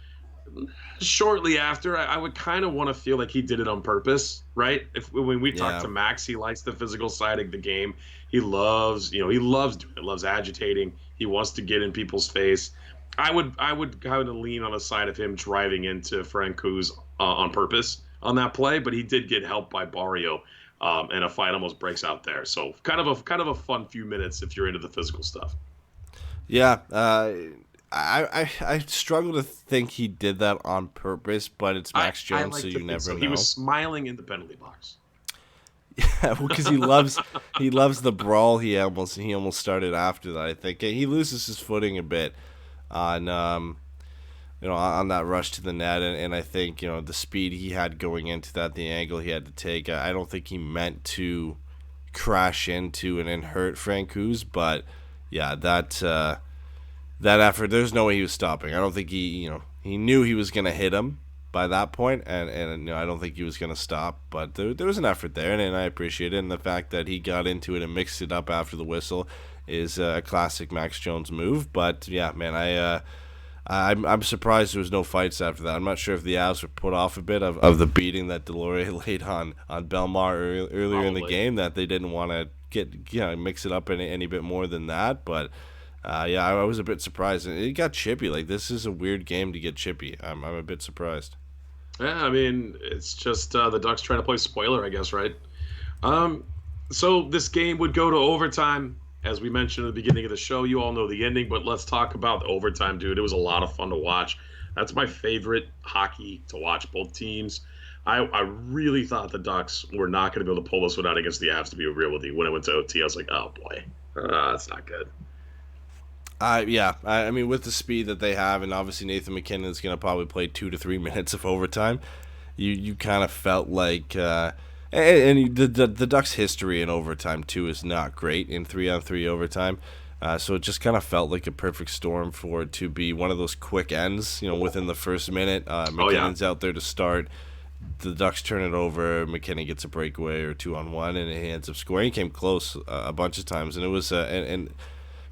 Shortly after, I would kind of want to feel like he did it on purpose, right? When we talk to Max, he likes the physical side of the game. He loves doing it, loves agitating. He wants to get in people's face. I would kind of lean on the side of him driving into Francouz on purpose on that play, but he did get helped by Barrio, and a fight almost breaks out there. So kind of a fun few minutes if you're into the physical stuff. Yeah, I struggle to think he did that on purpose, but it's Max Jones, like so you never know. He was smiling in the penalty box. Yeah, well, because he loves the brawl. He almost started after that. I think he loses his footing a bit on on that rush to the net, and I think the speed he had going into that, the angle he had to take. I don't think he meant to crash into and hurt Francouz, but yeah, that effort, there's no way he was stopping. I don't think he knew he was going to hit him by that point, and I don't think he was going to stop, but there was an effort there, and I appreciate it, and the fact that he got into it and mixed it up after the whistle is a classic Max Jones move. But yeah, man, I'm surprised there was no fights after that. I'm not sure if the Avs were put off a bit of the beating that Delorier laid on Bellemare earlier in the game, that they didn't want to mix it up any bit more than that, but I was a bit surprised. It got chippy. Like, this is a weird game to get chippy. I'm a bit surprised. Yeah, I mean, it's just the Ducks trying to play spoiler, I guess, right? So this game would go to overtime. As we mentioned at the beginning of the show, you all know the ending, but let's talk about the overtime, dude. It was a lot of fun to watch. That's my favorite hockey to watch, both teams. I really thought the Ducks were not going to be able to pull this one out against the Avs, to be real with you. When it went to OT, I was like, oh boy, that's not good. Yeah. I mean, with the speed that they have, and obviously Nathan McKinnon is going to probably play 2 to 3 minutes of overtime, you kind of felt like, and the Ducks' history in overtime too is not great in 3-on-3 overtime. So it just kind of felt like a perfect storm for it to be one of those quick ends. Within the first minute, McKinnon's out there to start. The Ducks turn it over. McKinnon gets a breakaway or 2-on-1, and he ends up scoring. He came close a bunch of times, and it was and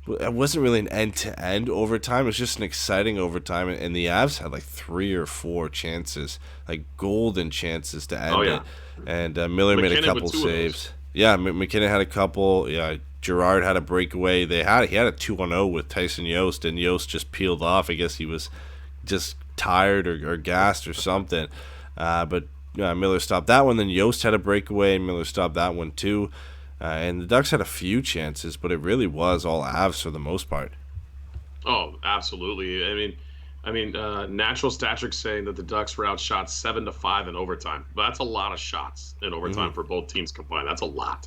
it wasn't really an end-to-end overtime. It was just an exciting overtime, and the Avs had like 3 or 4 chances, like golden chances to end it. And Miller made a couple saves. Yeah, McKinnon had a couple. Yeah, Girard had a breakaway. He had a 2-on-0 with Tyson Jost, and Jost just peeled off. I guess he was just tired or gassed or something. But Miller stopped that one. Then Jost had a breakaway, and Miller stopped that one too. And the Ducks had a few chances, but it really was all Avs for the most part. Oh, absolutely. I mean, Natural Statric saying that the Ducks were outshot 7-5 in overtime. But that's a lot of shots in overtime for both teams combined. That's a lot.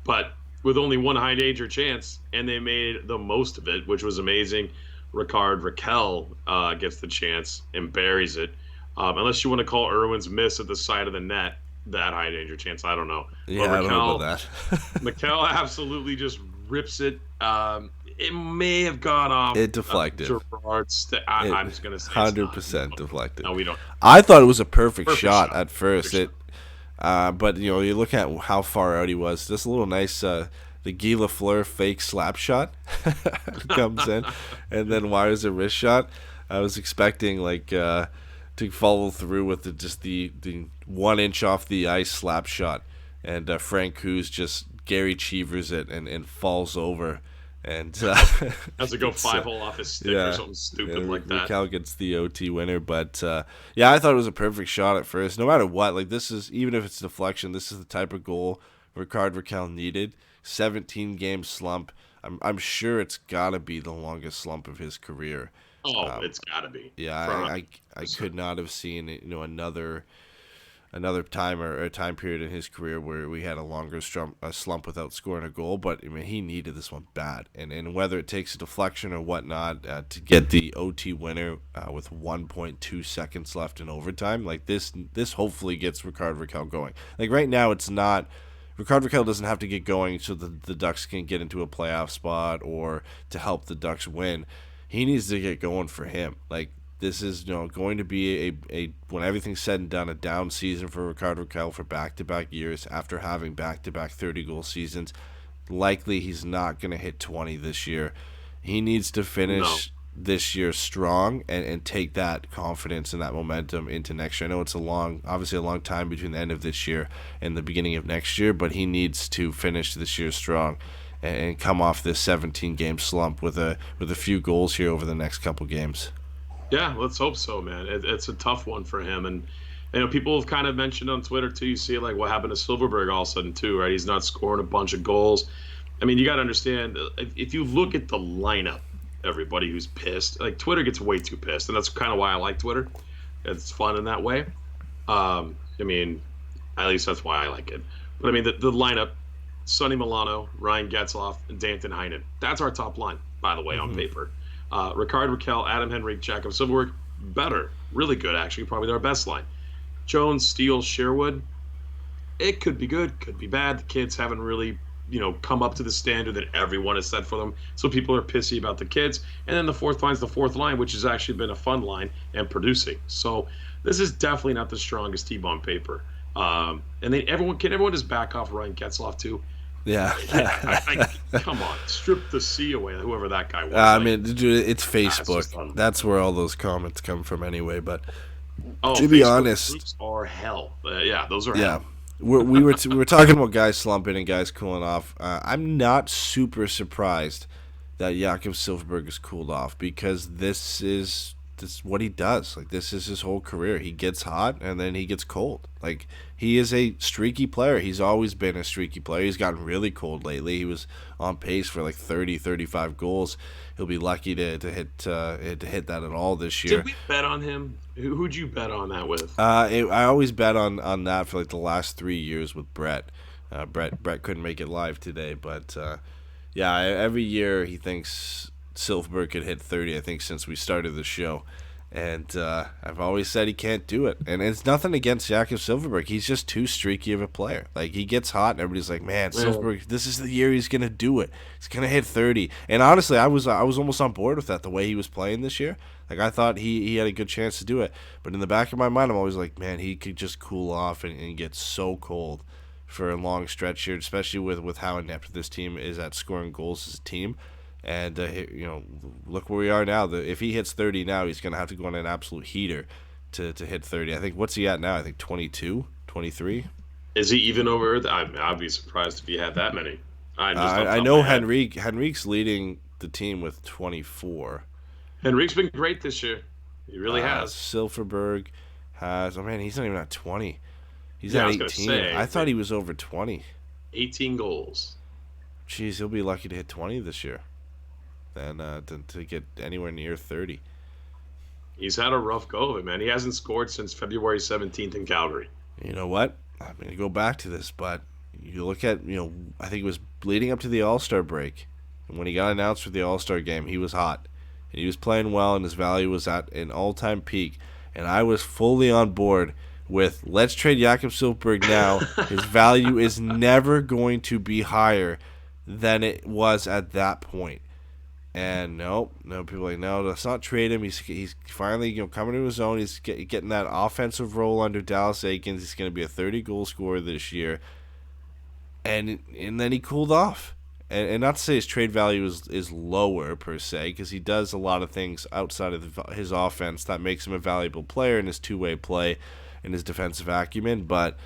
But with only one high danger chance, and they made the most of it, which was amazing. Rickard Rakell gets the chance and buries it. Unless you want to call Irwin's miss at the side of the net that high danger chance, I don't know. Yeah, I don't know about that. Rakell absolutely just rips it. It may have gone off. It deflected. I'm just gonna say 100% deflected. No, we don't. I thought it was a perfect shot at first. But you look at how far out he was. Just a little nice. The Guy Lafleur fake slap shot comes in, and then wires a wrist shot. I was expecting to follow through with the 1 inch off the ice slap shot, and Frank Hughes just Gary Cheevers it and falls over, and has to go 5-hole off his stick or something stupid like that. Rakell gets the OT winner, but I thought it was a perfect shot at first. No matter what, this is, even if it's deflection, this is the type of goal Rickard Rakell needed. 17-game slump. I'm sure it's gotta be the longest slump of his career. Oh, it's got to be. Yeah, I could not have seen another time or a time period in his career where we had a longer slump without scoring a goal. But I mean, he needed this one bad, and whether it takes a deflection or whatnot to get the OT winner with 1.2 seconds left in overtime, this hopefully gets Rickard Rakell going. Right now, it's not. Rickard Rakell doesn't have to get going so that the Ducks can get into a playoff spot or to help the Ducks win. He needs to get going for him. This is going to be a when everything's said and done, a down season for Rickard Rakell for back-to-back years after having back-to-back 30-goal seasons. Likely he's not going to hit 20 this year. He needs to finish this year strong and take that confidence and that momentum into next year. I know it's obviously a long time between the end of this year and the beginning of next year, but he needs to finish this year strong and come off this 17-game slump with a few goals here over the next couple games. Yeah, let's hope so, man. It's a tough one for him, and people have kind of mentioned on Twitter too. You see what happened to Silverberg all of a sudden too, right? He's not scoring a bunch of goals. I mean, you got to understand, if you look at the lineup, everybody who's pissed, Twitter gets way too pissed, and that's kind of why I like Twitter. It's fun in that way. I mean, at least that's why I like it. But I mean, the lineup. Sonny Milano, Ryan Getzlaf, and Danton Heinen. That's our top line, by the way, on paper. Rickard Rakell, Adam Henrique, Jakob Silverberg, better. Really good, actually. Probably our best line. Jones, Steele, Sherwood. It could be good, could be bad. The kids haven't really, come up to the standard that everyone has set for them. So people are pissy about the kids. And then the fourth line's the fourth line, which has actually been a fun line and producing. So this is definitely not the strongest team on paper. And then everyone just back off Ryan Getzlaf too? Yeah. Come on, strip the C away, whoever that guy was. I mean, dude, it's Facebook. That's where all those comments come from anyway. But to be honest, groups are hell. Those are hell. We were talking about guys slumping and guys cooling off. I'm not super surprised that Jakob Silfverberg has cooled off because this is this is what he does. Like, this is his whole career. He gets hot and then he gets cold. Like, he is a streaky player. He's always been a streaky player. He's gotten really cold lately. He was on pace for like 30, 35 goals. He'll be lucky to hit that at all this year. Did we bet on him? Who'd you bet on that with? I always bet on that for like the last 3 years with Brett. Brett couldn't make it live today, but yeah, every year he thinks Silfverberg could hit 30, I think, since we started the show. And I've always said he can't do it. And it's nothing against Jakob Silfverberg. He's just too streaky of a player. Like, he gets hot and everybody's like, man, Silfverberg, this is the year he's going to do it. He's going to hit 30. And honestly, I was almost on board with that, the way he was playing this year. Like, I thought he had a good chance to do it. But in the back of my mind, I'm always like, man, he could just cool off and get so cold for a long stretch here, especially with how inept this team is at scoring goals as a team. And, look where we are now. If he hits 30 now, he's going to have to go on an absolute heater to hit 30. I think, what's he at now? I think 22, 23? Is he even over? I'd be surprised if he had that many. I know Henrique's leading the team with 24. Henrique's been great this year. He really has. Silfverberg has... Oh, man, he's not even at 20. He's at 18. I thought he was over 20. 18 goals. Jeez, he'll be lucky to hit 20 this year. Than to get anywhere near 30. He's had a rough go of it, man. He hasn't scored since February 17th in Calgary. You know what? I'm going to go back to this, but you look at, I think it was leading up to the All-Star break. And when he got announced for the All-Star game, he was hot. And he was playing well, and his value was at an all-time peak. And I was fully on board with, let's trade Jakob Silfverberg now. His value is never going to be higher than it was at that point. And no, people are like, no, let's not trade him. He's finally coming to his own. He's getting that offensive role under Dallas Eakins. He's going to be a 30-goal scorer this year. And then he cooled off. And not to say his trade value is lower, per se, because he does a lot of things outside of his offense that makes him a valuable player in his two-way play and his defensive acumen. But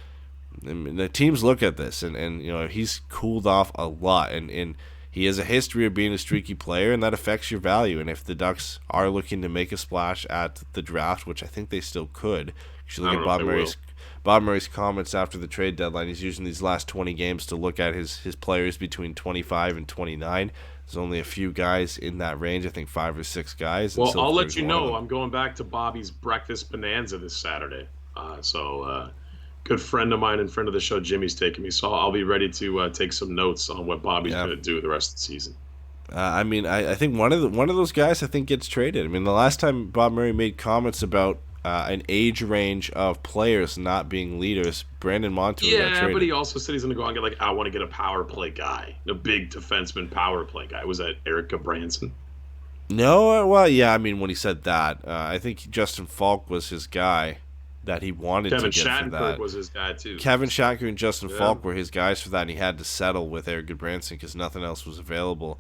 the teams look at this, and he's cooled off a lot. And he has a history of being a streaky player, and that affects your value. And if the Ducks are looking to make a splash at the draft, which I think they still could, you should look at Bob Murray's comments after the trade deadline. He's using these last 20 games to look at his players between 25 and 29. There's only a few guys in that range, I think 5 or 6 guys. Well, I'll let you know, I'm going back to Bobby's Breakfast Bonanza this Saturday. Good friend of mine and friend of the show, Jimmy's taking me, so I'll be ready to take some notes on what Bobby's going to do the rest of the season. I think one of those guys I think gets traded. I mean, the last time Bob Murray made comments about an age range of players not being leaders, Brandon Montour got traded. But he also said he's going to go out and get, I want to get a power play guy, a big defenseman power play guy. Was that Eric Branson? No, well, yeah, I mean, when he said that, I think Justin Falk was his guy that he wanted to get for that. Kevin Shattenkirk was his guy too. Kevin Shattenkirk and Justin Falk were his guys for that, and he had to settle with Eric Branson because nothing else was available.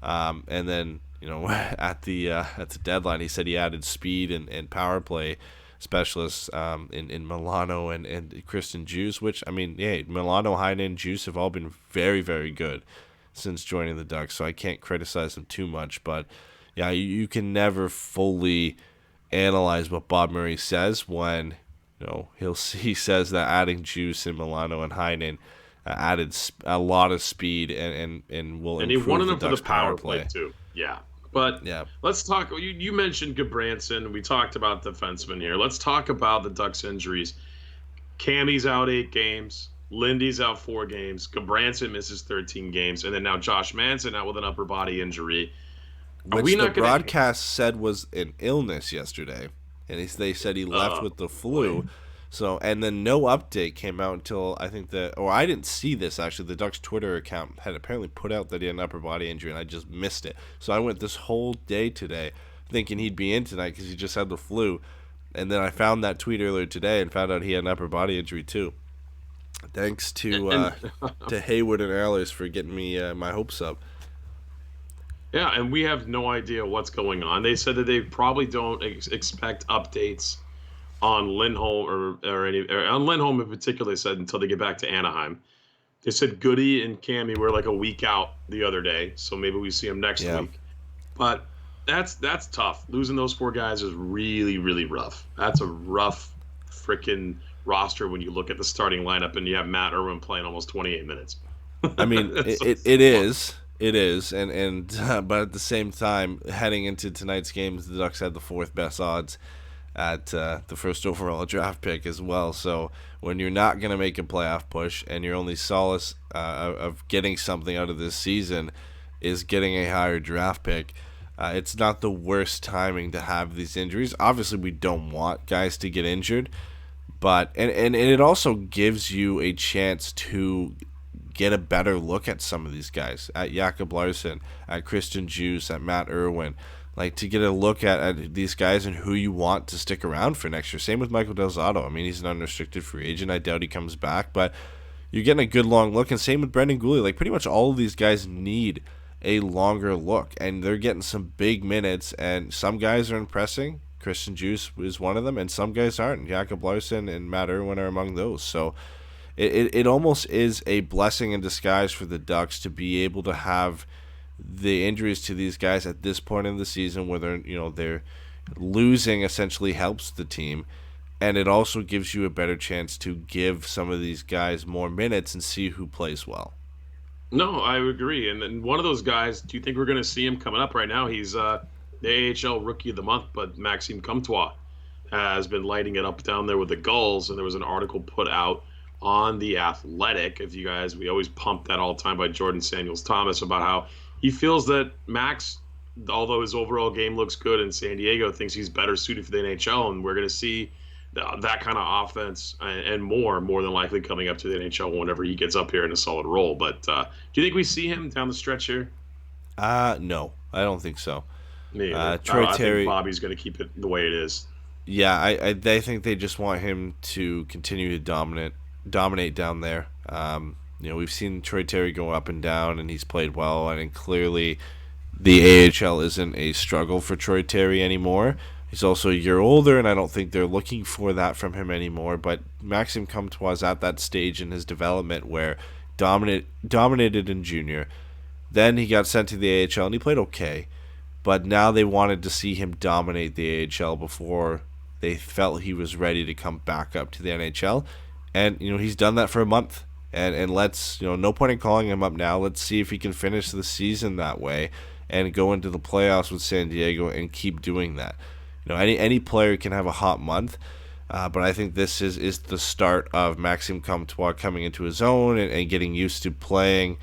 And then, at the deadline, he said he added speed and power play specialists in Milano and Christian Djoos, which, I mean, Milano, Heinen, and Djoos have all been very, very good since joining the Ducks, so I can't criticize them too much. But, yeah, you can never fully analyze what Bob Murray says when he says that adding Djoos in Milano and Heinen added a lot of speed and will improve he wanted the him for Ducks the power play too. Yeah. But let's talk. You mentioned Gudbranson. We talked about defensemen here. Let's talk about the Ducks injuries. Cammy's out 8 games. Lindy's out 4 games. Gudbranson misses 13 games, and then now Josh Manson out with an upper body injury. Which the broadcast said was an illness yesterday, and they said he left with the flu. Boy. So, and then no update came out until I think I didn't see this actually. The Ducks Twitter account had apparently put out that he had an upper body injury, and I just missed it. So I went this whole day today thinking he'd be in tonight because he just had the flu, and then I found that tweet earlier today and found out he had an upper body injury too. Thanks to Hayward and Ehlers for getting me my hopes up. Yeah, and we have no idea what's going on. They said that they probably don't expect updates on Lindholm or on Lindholm in particular. They said until they get back to Anaheim. They said Goody and Cammy were like a week out the other day, so maybe we see them next week. But That's tough. Losing those 4 guys is really, really rough. That's a rough freaking roster when you look at the starting lineup and you have Matt Irwin playing almost 28 minutes. I mean, it is, and but at the same time, heading into tonight's games, the Ducks had the 4th best odds at the first overall draft pick as well. So when you're not going to make a playoff push and your only solace of getting something out of this season is getting a higher draft pick, it's not the worst timing to have these injuries. Obviously, we don't want guys to get injured, but and it also gives you a chance to get a better look at some of these guys, at Jakob Larsson, at Christian Djoos, at Matt Irwin, like to get a look at these guys and who you want to stick around for next year. Same with Michael Del Zotto. I mean, he's an unrestricted free agent. I doubt he comes back, but you're getting a good long look. And same with Brendan Gooley. Like pretty much all of these guys need a longer look, and they're getting some big minutes, and some guys are impressing. Christian Djoos is one of them, and some guys aren't. Jakob Larsson and Matt Irwin are among those. So it almost is a blessing in disguise for the Ducks to be able to have the injuries to these guys at this point in the season where they're losing essentially helps the team, and it also gives you a better chance to give some of these guys more minutes and see who plays well. No, I agree. And then one of those guys, do you think we're going to see him coming up right now? He's the AHL Rookie of the Month, but Maxime Comtois has been lighting it up down there with the Gulls, and there was an article put out on The Athletic, if you guys, we always pump that all the time, by Jordan Samuels-Thomas, about how he feels that Max, although his overall game looks good in San Diego, thinks he's better suited for the NHL, and we're going to see that kind of offense and more than likely coming up to the NHL whenever he gets up here in a solid role. But do you think we see him down the stretch here? No, I don't think so. Troy Terry, I think Bobby's going to keep it the way it is. Yeah, I think they just want him to continue to dominate down there. We've seen Troy Terry go up and down, and he's played well. And clearly, the AHL isn't a struggle for Troy Terry anymore. He's also a year older, and I don't think they're looking for that from him anymore. But Maxime Comtois is at that stage in his development where dominated in junior. Then he got sent to the AHL, and he played okay. But now they wanted to see him dominate the AHL before they felt he was ready to come back up to the NHL. And, he's done that for a month. And let's, no point in calling him up now. Let's see if he can finish the season that way and go into the playoffs with San Diego and keep doing that. Any player can have a hot month, but I think this is the start of Maxime Comtois coming into his own and getting used to playing,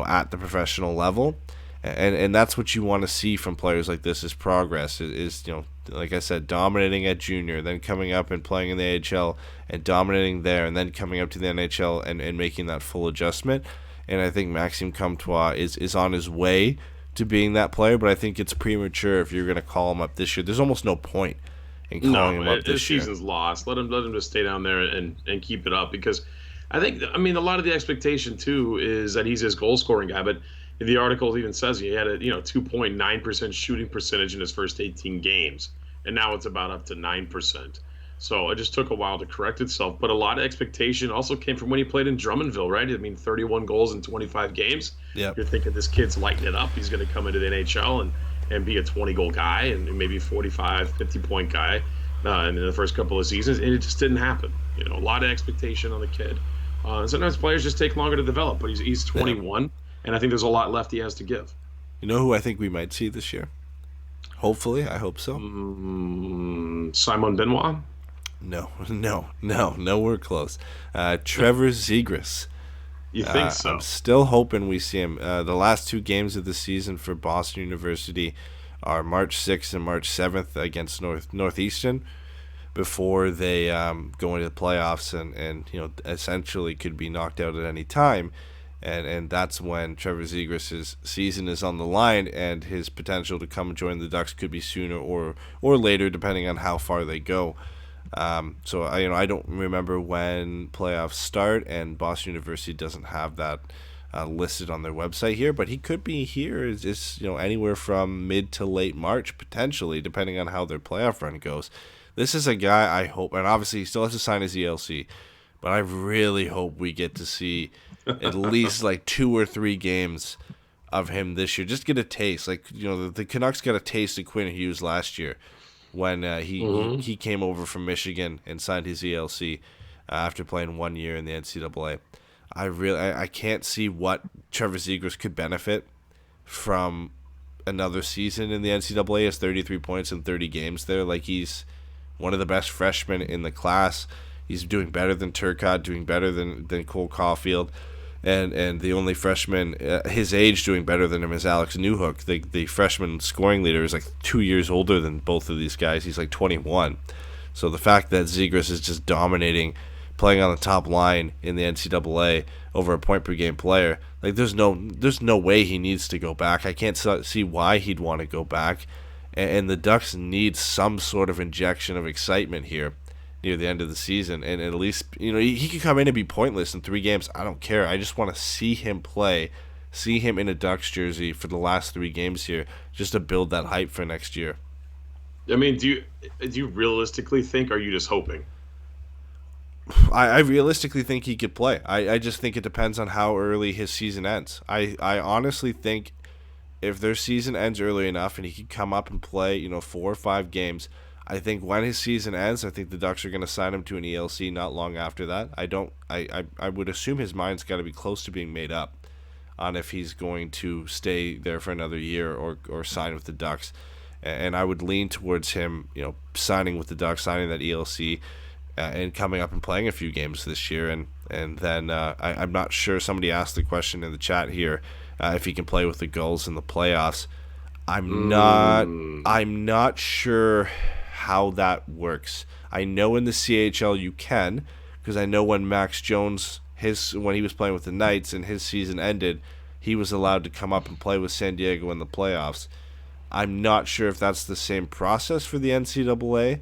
at the professional level. And that's what you want to see from players like this is progress. Is like I said, dominating at junior, then coming up and playing in the AHL and dominating there, and then coming up to the NHL and making that full adjustment. And I think Maxime Comtois is on his way to being that player, but I think it's premature if you're going to call him up this year. There's almost no point in calling him up this year. The season's lost. Let him just stay down there and keep it up, because I think, a lot of the expectation too is that he's his goal scoring guy, but the article even says he had a 2.9% shooting percentage in his first 18 games, and now it's about up to 9%. So it just took a while to correct itself. But a lot of expectation also came from when he played in Drummondville, right? 31 goals in 25 games. Yep. You're thinking this kid's lighting it up. He's going to come into the NHL and be a 20-goal guy and maybe 45, 50-point guy in the first couple of seasons. And it just didn't happen. A lot of expectation on the kid. Sometimes players just take longer to develop, but he's 21. Yeah. And I think there's a lot left he has to give. You know who I think we might see this year? Hopefully, I hope so. Simon Benoit? No, nowhere close. Trevor Zegras. You think so? I'm still hoping we see him. The last 2 games of the season for Boston University are March 6th and March 7th against Northeastern before they go into the playoffs and essentially could be knocked out at any time. And that's when Trevor Zegras' season is on the line, and his potential to come join the Ducks could be sooner or later, depending on how far they go. So I don't remember when playoffs start, and Boston University doesn't have that listed on their website here, but he could be here is anywhere from mid to late March potentially, depending on how their playoff run goes. This is a guy I hope, and obviously he still has to sign his ELC, but I really hope we get to see at least like 2 or 3 games of him this year. Just get a taste. Like, the Canucks got a taste of Quinn Hughes last year when he came over from Michigan and signed his ELC after playing 1 year in the NCAA. I can't see what Trevor Zegras could benefit from another season in the NCAA. He has 33 points in 30 games there. Like, he's one of the best freshmen in the class. He's doing better than Turcotte, doing better than Cole Caulfield. And the only freshman his age doing better than him is Alex Newhook. The freshman scoring leader is like 2 years older than both of these guys. He's like 21. So the fact that Zegras is just dominating, playing on the top line in the NCAA over a point per game player, like there's no way he needs to go back. I can't see why he'd want to go back. And the Ducks need some sort of injection of excitement here near the end of the season, and at least he could come in and be pointless in 3 games. I don't care. I just want to see him play, see him in a Ducks jersey for the last 3 games here, just to build that hype for next year. I mean, do you realistically think, or are you just hoping? I realistically think he could play. I just think it depends on how early his season ends. I honestly think if their season ends early enough and he could come up and play 4 or 5 games, I think when his season ends, I think the Ducks are going to sign him to an ELC not long after that. I would assume his mind's got to be close to being made up on if he's going to stay there for another year or sign with the Ducks. And I would lean towards him, signing with the Ducks, signing that ELC, and coming up and playing a few games this year. And then I'm not sure. Somebody asked the question in the chat here if he can play with the Gulls in the playoffs. I'm not sure how that works. I know in the CHL you can, because I know when Max Jones, when he was playing with the Knights and his season ended, he was allowed to come up and play with San Diego in the playoffs. I'm not sure if that's the same process for the NCAA.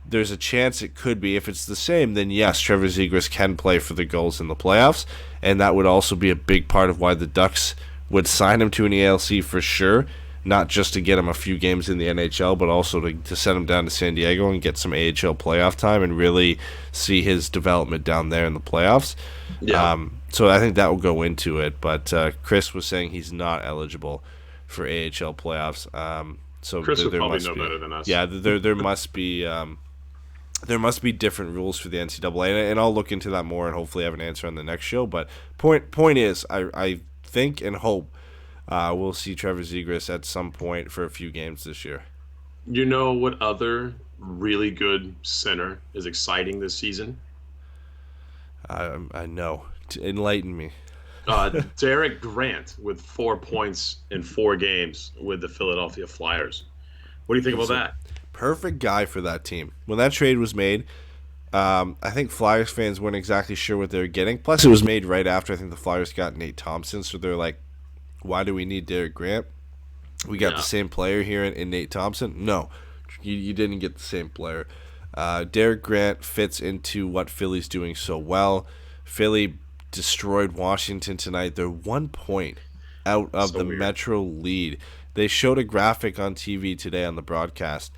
There's a chance it could be. If it's the same, then yes, Trevor Zegras can play for the Gulls in the playoffs, and that would also be a big part of why the Ducks would sign him to an ELC for sure. Not just to get him a few games in the NHL, but also to send him down to San Diego and get some AHL playoff time and really see his development down there in the playoffs. Yeah. So I think that will go into it. But Chris was saying he's not eligible for AHL playoffs. So Chris would probably know better than us. Yeah, there must be different rules for the NCAA, and I'll look into that more and hopefully have an answer on the next show. But point is, I think and hope we'll see Trevor Zegras at some point for a few games this year. You know what other really good center is exciting this season? I know. Enlighten me. Derek Grant with 4 points in 4 games with the Philadelphia Flyers. What do you think about that? Perfect guy for that team. When that trade was made, I think Flyers fans weren't exactly sure what they were getting. Plus, it was made right after I think the Flyers got Nate Thompson, so they're like, why do we need Derek Grant? We got the same player here in Nate Thompson. No, you didn't get the same player. Derek Grant fits into what Philly's doing so well. Philly destroyed Washington tonight. They're 1 point out of the Metro lead. They showed a graphic on TV today on the broadcast.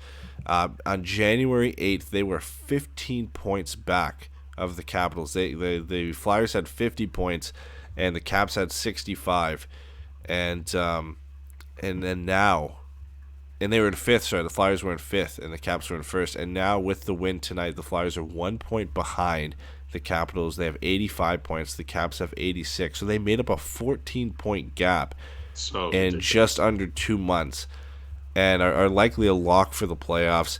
On January 8th, they were 15 points back of the Capitals. The Flyers had 50 points, and the Caps had 65. And then now, and they were in 5th. Sorry, the Flyers were in 5th, and the Caps were in 1st. And now with the win tonight, the Flyers are 1 point behind the Capitals. They have 85 points. The Caps have 86. So they made up a 14-point gap in just under 2 months, and are likely a lock for the playoffs,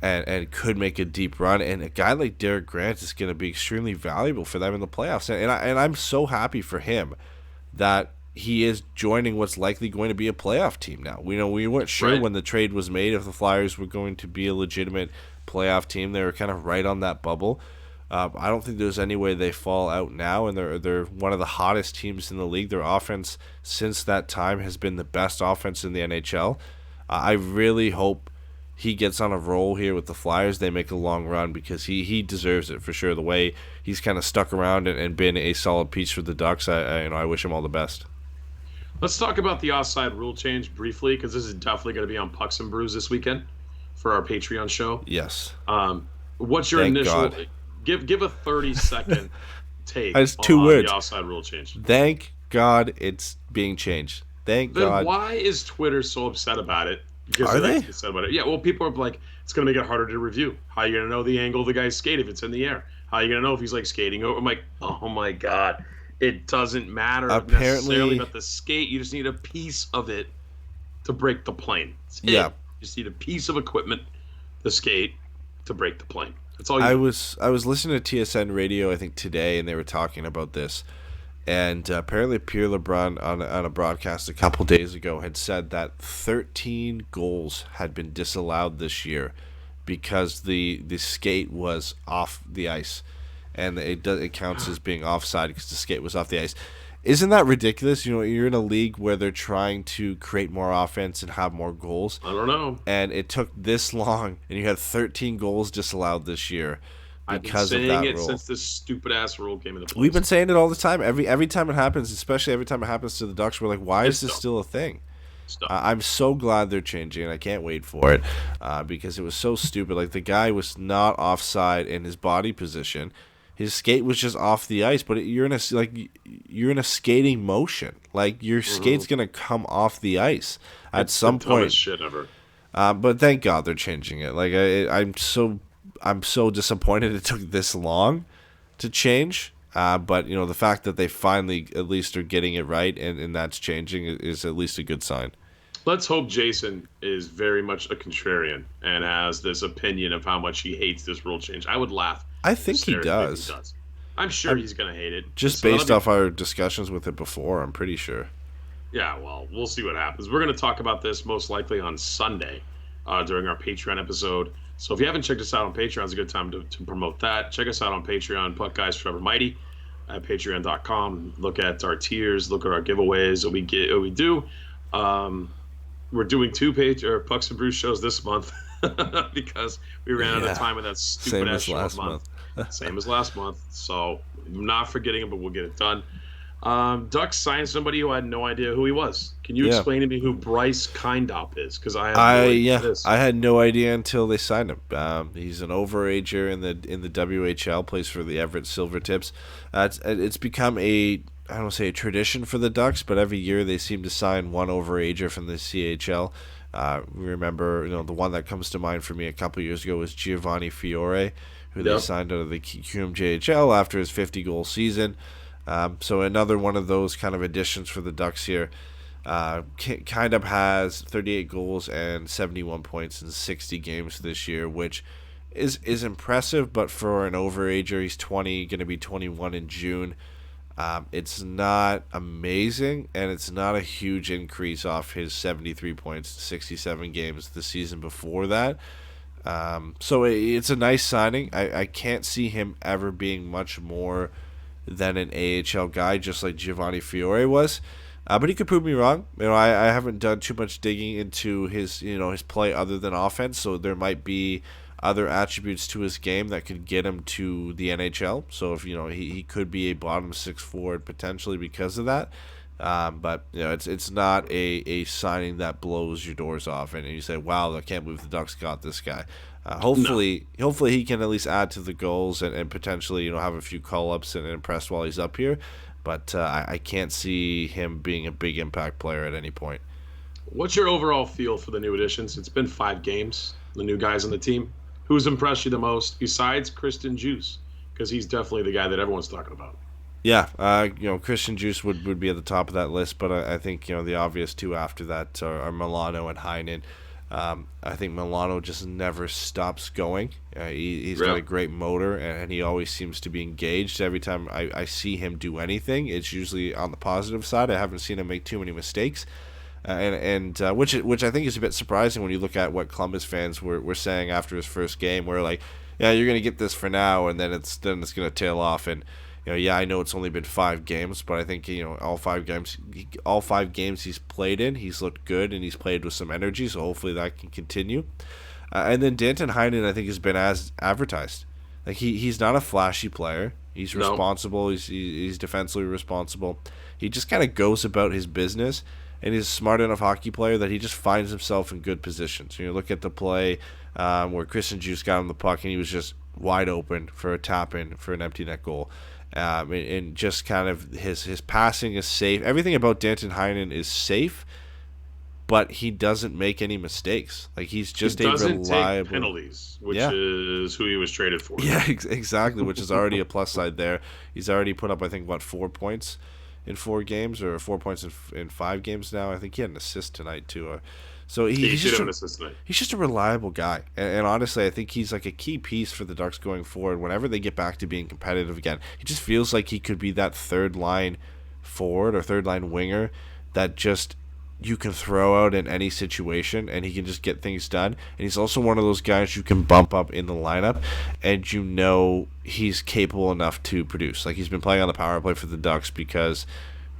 and could make a deep run. And a guy like Derek Grant is going to be extremely valuable for them in the playoffs. And I'm so happy for him that he is joining what's likely going to be a playoff team now. We weren't sure when the trade was made if the Flyers were going to be a legitimate playoff team. They were kind of right on that bubble. I don't think there's any way they fall out now, and they're one of the hottest teams in the league. Their offense since that time has been the best offense in the NHL. I really hope he gets on a roll here with the Flyers. They make a long run, because he deserves it for sure. The way he's kind of stuck around and been a solid piece for the Ducks, I wish him all the best. Let's talk about the offside rule change briefly, because this is definitely going to be on Pucks and Brews this weekend for our Patreon show. Yes. What's your initial? God. Give a 30-second take That's 2 on words. The offside rule change. Thank God it's being changed. Thank Then God. why is Twitter so upset about it? Because Are they? upset about it. Yeah, well, people are like, it's going to make it harder to review. How are you going to know the angle of the guy's skate if it's in the air? How are you going to know if he's like skating over? I'm like, oh my God. It doesn't matter necessarily about the skate. You just need a piece of it to break the plane. Yeah. You just need a piece of equipment, the skate, to break the plane. That's all you I need. was listening to TSN radio, I think, today, and they were talking about this. And apparently Pierre LeBrun on a broadcast a couple days ago had said that 13 goals had been disallowed this year because the skate was off the ice. And it counts as being offside because the skate was off the ice. Isn't that ridiculous? You know, you're in a league where they're trying to create more offense and have more goals. I don't know. And it took this long, and you had 13 goals disallowed this year because of that rule. I've been saying it since this stupid-ass rule came into place. We've been saying it all the time. Every time it happens, especially every time it happens to the Ducks, we're like, why is this still a thing? I'm so glad they're changing, and I can't wait for it because it was so stupid. Like, the guy was not offside in his body position. His skate was just off the ice, but you're in a skating motion. Like, your skate's gonna come off the ice at some point. Dumbest shit ever. But thank God they're changing it. Like, I'm so disappointed it took this long to change. But you know, the fact that they finally at least are getting it right and that's changing is at least a good sign. Let's hope Jason is very much a contrarian and has this opinion of how much he hates this rule change. I would laugh. I think he does. I'm sure he's going to hate it. Just based off our discussions with it before, I'm pretty sure. Yeah, well, we'll see what happens. We're going to talk about this most likely on Sunday during our Patreon episode. So if you haven't checked us out on Patreon, it's a good time to promote that. Check us out on Patreon, Puck Guys Forever Mighty, at patreon.com. Look at our tiers, look at our giveaways that we do. We're doing 2 Pucks and Brews shows this month because we ran out of time with that stupid ass show last month. Same as last month. So I'm not forgetting it, but we'll get it done. Ducks signed somebody who I had no idea who he was. Can you explain to me who Bryce Kindop is? Because I had no idea until they signed him. He's an overager in the WHL, plays for the Everett Silvertips. It's become a tradition for the Ducks, but every year they seem to sign one overager from the CHL. We remember, the one that comes to mind for me a couple years ago was Giovanni Fiore, who they signed out of the QMJHL after his 50-goal season. So another one of those kind of additions for the Ducks here. Kind of has 38 goals and 71 points in 60 games this year, which is impressive, but for an overager, he's 20, going to be 21 in June. It's not amazing, and it's not a huge increase off his 73 points, 67 games the season before that. So it's a nice signing. I can't see him ever being much more than an AHL guy, just like Giovanni Fiore was. But he could prove me wrong. I haven't done too much digging into his play other than offense, so there might be other attributes to his game that could get him to the NHL. So if he could be a bottom six forward potentially because of that. But it's not a signing that blows your doors off and you say, wow, I can't believe the Ducks got this guy. Hopefully he can at least add to the goals and potentially have a few call-ups and impress while he's up here. But I can't see him being a big impact player at any point. What's your overall feel for the new additions? It's been 5 games, the new guys on the team. Who's impressed you the most besides Christian Djoos? Because he's definitely the guy that everyone's talking about. Yeah, Christian Djoos would be at the top of that list, but I think the obvious two after that are Milano and Heinen. I think Milano just never stops going. He's got a great motor, and he always seems to be engaged. Every time I see him do anything, it's usually on the positive side. I haven't seen him make too many mistakes, which I think is a bit surprising when you look at what Columbus fans were saying after his first game. We're like, yeah, you're gonna get this for now, and then it's gonna tail off. And I know it's only been 5 games, but I think all 5 games he's played in, he's looked good and he's played with some energy. So hopefully that can continue. And then Danton Heinen, I think, has been as advertised. Like he's not a flashy player. He's responsible. He's defensively responsible. He just kind of goes about his business, and he's a smart enough hockey player that he just finds himself in good positions. Look at the play where Christian Djoos got him the puck, and he was just wide open for a tap in for an empty net goal. And just kind of his passing is safe. Everything about Danton Heinen is safe, but he doesn't make any mistakes. Like he's just he doesn't reliable. take penalties, which is who he was traded for. Yeah, exactly. Which is already a plus side there. He's already put up, I think, 4 points in 4 games, or 4 points in 5 games now. I think he had an assist tonight too. So he's just a reliable guy, and honestly, I think he's like a key piece for the Ducks going forward. Whenever they get back to being competitive again, he just feels like he could be that third line forward or third line winger that just you can throw out in any situation, and he can just get things done. And he's also one of those guys you can bump up in the lineup, and you know he's capable enough to produce. Like he's been playing on the power play for the Ducks because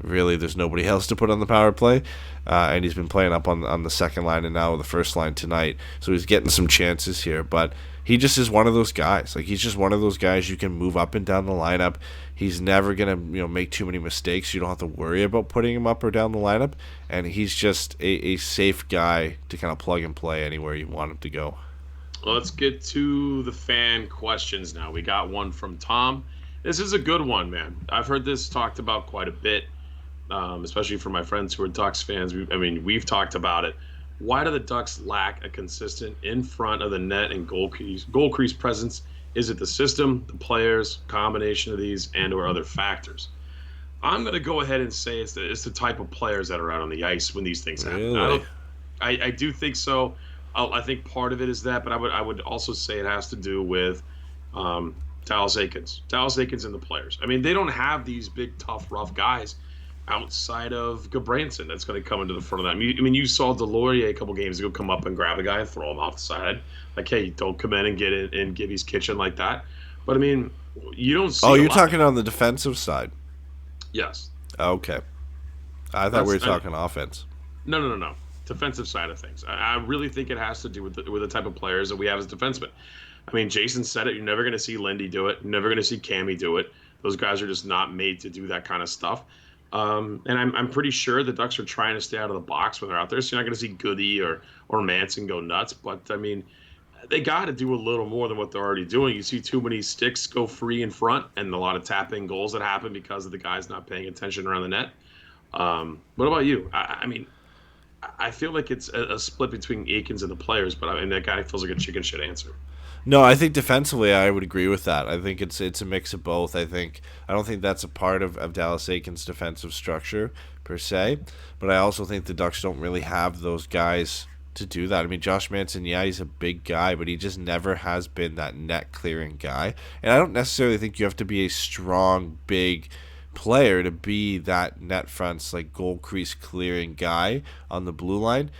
really there's nobody else to put on the power play, and he's been playing up on the second line and now the first line tonight, so he's getting some chances here. But he just is one of those guys. Like he's just one of those guys you can move up and down the lineup. He's never gonna make too many mistakes. You don't have to worry about putting him up or down the lineup, and he's just a safe guy to kind of plug and play anywhere you want him to go. Well, let's get to the fan questions now. We got one from Tom. This is a good one, man. I've heard this talked about quite a bit. Especially for my friends who are Ducks fans. We've talked about it. Why do the Ducks lack a consistent in front of the net and goal crease presence? Is it the system, the players, combination of these, and or other factors? I'm going to go ahead and say it's the type of players that are out on the ice when these things happen. Really? I do think so. I think part of it is that, but I would also say it has to do with Dallas Eakins and the players. I mean, they don't have these big, tough, rough guys outside of Gabranson that's going to come into the front of that. You saw Delorier a couple games ago come up and grab a guy and throw him off the side. Like, hey, don't come in and get in and Gibby's kitchen like that. But, you don't see you're talking on the defensive side? Yes. Okay. I thought we were talking offense. No. Defensive side of things. I really think it has to do with the type of players that we have as defensemen. Jason said it. You're never going to see Lindy do it. You're never going to see Cammy do it. Those guys are just not made to do that kind of stuff. And I'm pretty sure the Ducks are trying to stay out of the box when they're out there. So you're not going to see Goody or Manson go nuts. But, they got to do a little more than what they're already doing. You see too many sticks go free in front and a lot of tap-in goals that happen because of the guys not paying attention around the net. What about you? I feel like it's a split between Eakins and the players, but that guy feels like a chicken shit answer. No, I think defensively I would agree with that. I think it's a mix of both. I don't think that's a part of Dallas Eakins' defensive structure per se, but I also think the Ducks don't really have those guys to do that. Josh Manson, yeah, he's a big guy, but he just never has been that net clearing guy. And I don't necessarily think you have to be a strong, big player to be that net fronts, like goal crease clearing guy on the blue line.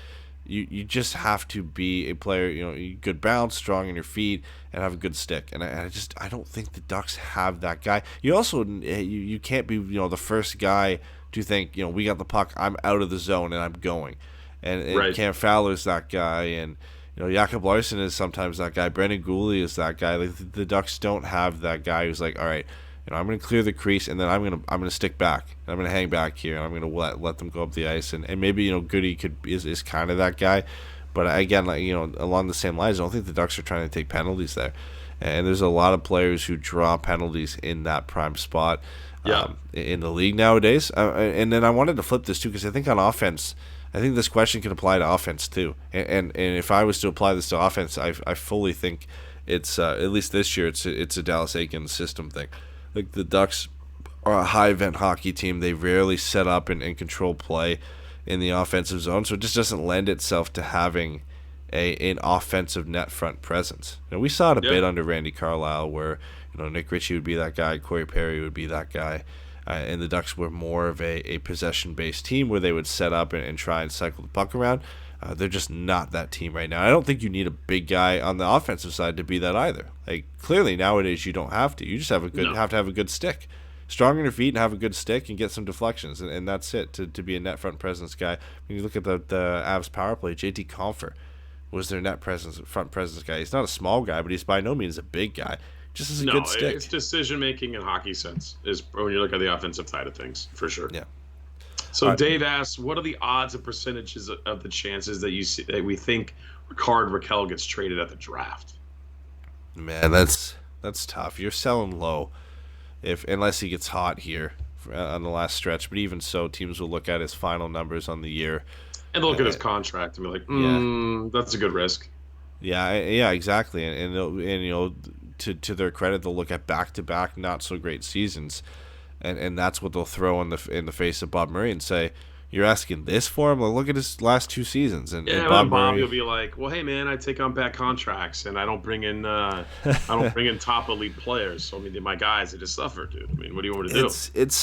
You just have to be a player, good bounce, strong in your feet, and have a good stick. And I don't think the Ducks have that guy. You also you can't be the first guy to think we got the puck, I'm out of the zone and I'm going. And right. Cam Fowler's that guy, and Jakob Larsson is sometimes that guy. Brendan Gooley is that guy. Like the Ducks don't have that guy who's like, all right, I'm going to clear the crease, and then I'm going to stick back. I'm going to hang back here, and I'm going to let them go up the ice. And maybe Goody is kind of that guy, but again, along the same lines, I don't think the Ducks are trying to take penalties there. And there's a lot of players who draw penalties in that prime spot in the league nowadays. And then I wanted to flip this too, because I think on offense, I think this question can apply to offense too. And if I was to apply this to offense, I fully think it's at least this year it's a Dallas Eakins system thing. Like the Ducks are a high event hockey team. They rarely set up and control play in the offensive zone, so it just doesn't lend itself to having an offensive net front presence. We saw it a bit under Randy Carlyle, where Nick Ritchie would be that guy, Corey Perry would be that guy, and the Ducks were more of a possession-based team where they would set up and try and cycle the puck around. They're just not that team right now. I don't think you need a big guy on the offensive side to be that either. Like clearly nowadays you don't have to. You just have to have a good stick, strong in your feet, and have a good stick and get some deflections, and that's it to be a net front presence guy. When you look at the Avs power play, JT Compher was their front presence guy. He's not a small guy, but he's by no means a big guy. Just as a good stick. It's decision making in hockey sense is when you look at the offensive side of things for sure. Yeah. So Dave asks, what are the odds and percentages of the chances that we think Rickard Rakell gets traded at the draft? Man, that's That's tough. You're selling low, unless he gets hot here on the last stretch. But even so, teams will look at his final numbers on the year And look at his contract and be like, that's a good risk. Yeah, exactly. And to their credit, they'll look at back-to-back not so great seasons, and that's what they'll throw in the face of Bob Murray and say, "You're asking this for him? Well, look at his last 2 seasons." And Bob Murray will be like, "Well, hey man, I take on bad contracts and I don't bring in top elite players. So I mean, my guys, they just suffer, dude. I mean, what do you want me to do?" It's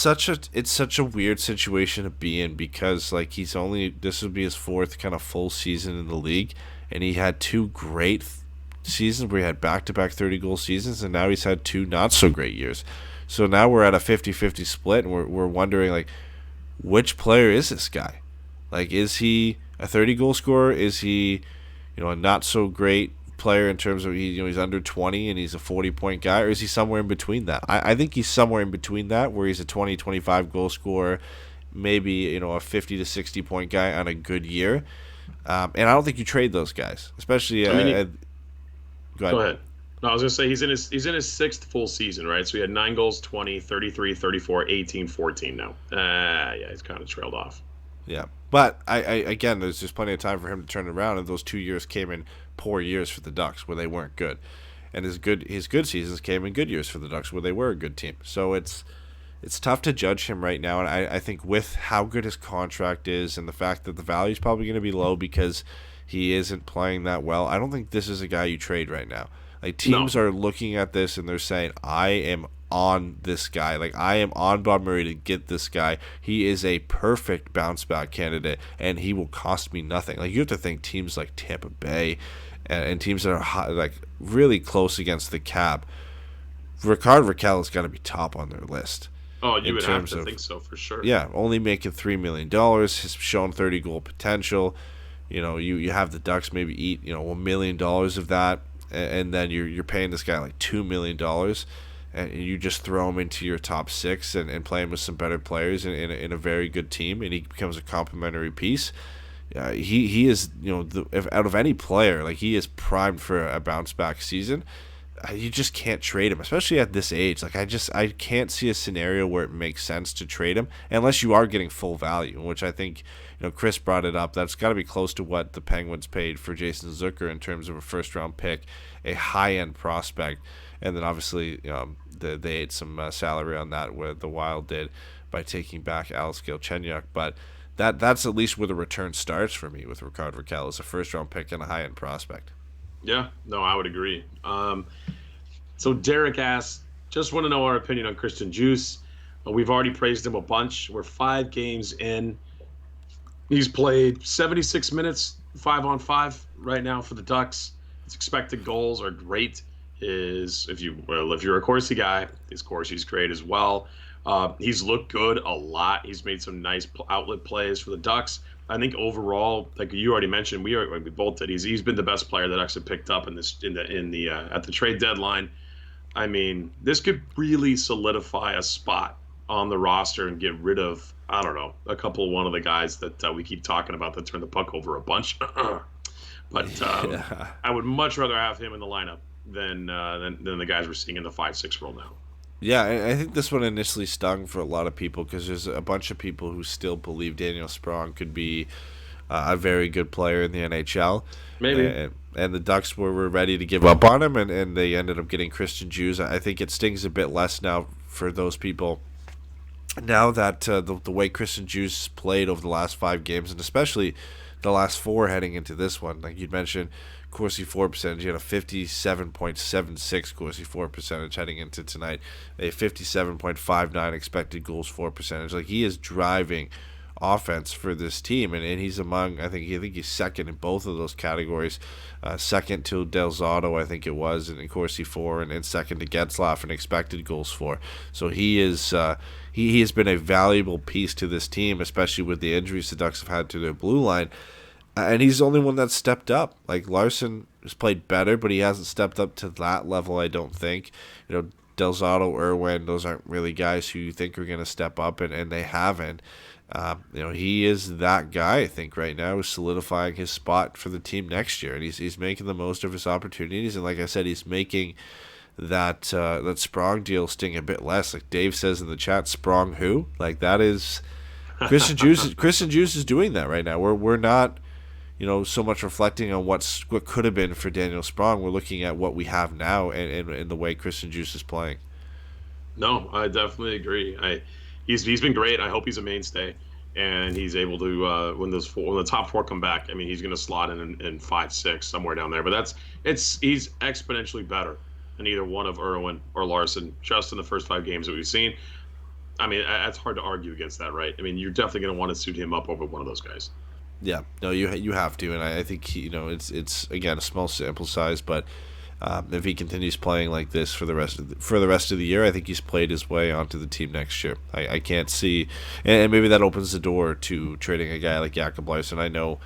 such a weird situation to be in because like this would be his 4th kind of full season in the league, and he had 2 great seasons where he had back-to-back 30-goal seasons, and now he's had 2 not-so-great years. So now we're at a 50-50 split, and we're wondering, like, which player is this guy? Like, is he a 30-goal scorer? Is he, a not-so-great player in terms of he's under 20 and he's a 40-point guy, or is he somewhere in between that? I think he's somewhere in between that, where he's a 20, 25-goal scorer, maybe, a 50 to 60-point guy on a good year. And I don't think you trade those guys, especially. Go ahead. No, I was gonna say he's in his 6th full season, right? So he had 9 goals, 20, 33, 34, 18, 14 now. Yeah, he's kind of trailed off. Yeah, but I again, there's just plenty of time for him to turn it around, and those 2 years came in poor years for the Ducks where they weren't good, and his good seasons came in good years for the Ducks where they were a good team. So it's tough to judge him right now, and I think with how good his contract is and the fact that the value is probably going to be low because he isn't playing that well, I don't think this is a guy you trade right now. Like, teams are looking at this and they're saying, I am on this guy. Like, I am on Bob Murray to get this guy. He is a perfect bounce-back candidate, and he will cost me nothing. Like, you have to think teams like Tampa Bay and teams that are really close against the cap. Rickard Rakell has got to be top on their list. Oh, you would have to think so for sure. Yeah, only making $3 million, has shown 30-goal potential. You have the Ducks maybe eat $1 million of that, and then you're paying this guy like $2 million, and you just throw him into your top 6 and play him with some better players in a very good team, and he becomes a complementary piece. He is out of any player, like, he is primed for a bounce back season. You just can't trade him, especially at this age. Like, I can't see a scenario where it makes sense to trade him unless you are getting full value, which I think, Chris brought it up. That's got to be close to what the Penguins paid for Jason Zucker in terms of a first-round pick, a high-end prospect, and then obviously they ate some salary on that, where the Wild did by taking back Alex Galchenyuk. But that's at least where the return starts for me with Rickard Rakell, as a first-round pick and a high-end prospect. Yeah, no, I would agree. So Derek asks, just want to know our opinion on Christian Djoos. We've already praised him a bunch. We're 5 games in. He's played 76 minutes, 5-on-5 right now for the Ducks. His expected goals are great. If you're a Corsi guy, his Corsi's great as well. He's looked good a lot. He's made some nice outlet plays for the Ducks. I think overall, like you already mentioned, we both did. He's been the best player that Ducks have picked up at the trade deadline. I mean, this could really solidify a spot on the roster and get rid of, I don't know, one of the guys that we keep talking about that turn the puck over a bunch. But I would much rather have him in the lineup than the guys we're seeing in the 5-6 role now. Yeah, I think this one initially stung for a lot of people because there's a bunch of people who still believe Daniel Sprong could be a very good player in the NHL. Maybe. And the Ducks were ready to give up on him, and they ended up getting Christian Djoos. I think it stings a bit less now for those people. Now that the way Christian Djoos played over the last 5 games, and especially the last 4 heading into this one, like you'd mentioned, Corsi for percentage, he had a 57.76 Corsi for percentage heading into tonight, a 57.59 expected goals for percentage. Like, he is driving offense for this team, and he's among, I think he's second in both of those categories, second to Del Zotto, I think it was, in Corsi for, and second to Getzlaf in expected goals for. So he is he has been a valuable piece to this team, especially with the injuries the Ducks have had to their blue line. And he's the only one that's stepped up. Like, Larson has played better, but he hasn't stepped up to that level, I don't think. Del Zotto, Irwin, those aren't really guys who you think are going to step up, and they haven't. He is that guy, I think, right now, who's solidifying his spot for the team next year. And he's making the most of his opportunities. And like I said, he's making that Sprong deal sting a bit less. Like Dave says in the chat, Sprong who? Like that is Christian Djoos. Christian Djoos is doing that right now. We're not, so much reflecting on what could have been for Daniel Sprong. We're looking at what we have now and the way Christian Djoos is playing. No, I definitely agree. He's been great. I hope he's a mainstay, and he's able to when the top four come back. I mean, he's going to slot in 5-6 somewhere down there. But he's exponentially better than either one of Irwin or Larson just in the first 5 games that we've seen. I mean, that's hard to argue against that, right? I mean, you're definitely going to want to suit him up over one of those guys. Yeah, no, you have to, and I think it's again a small sample size, but if he continues playing like this for the rest of the year, I think he's played his way onto the team next year. I can't see, and maybe that opens the door to trading a guy like Jakob Larsson. I know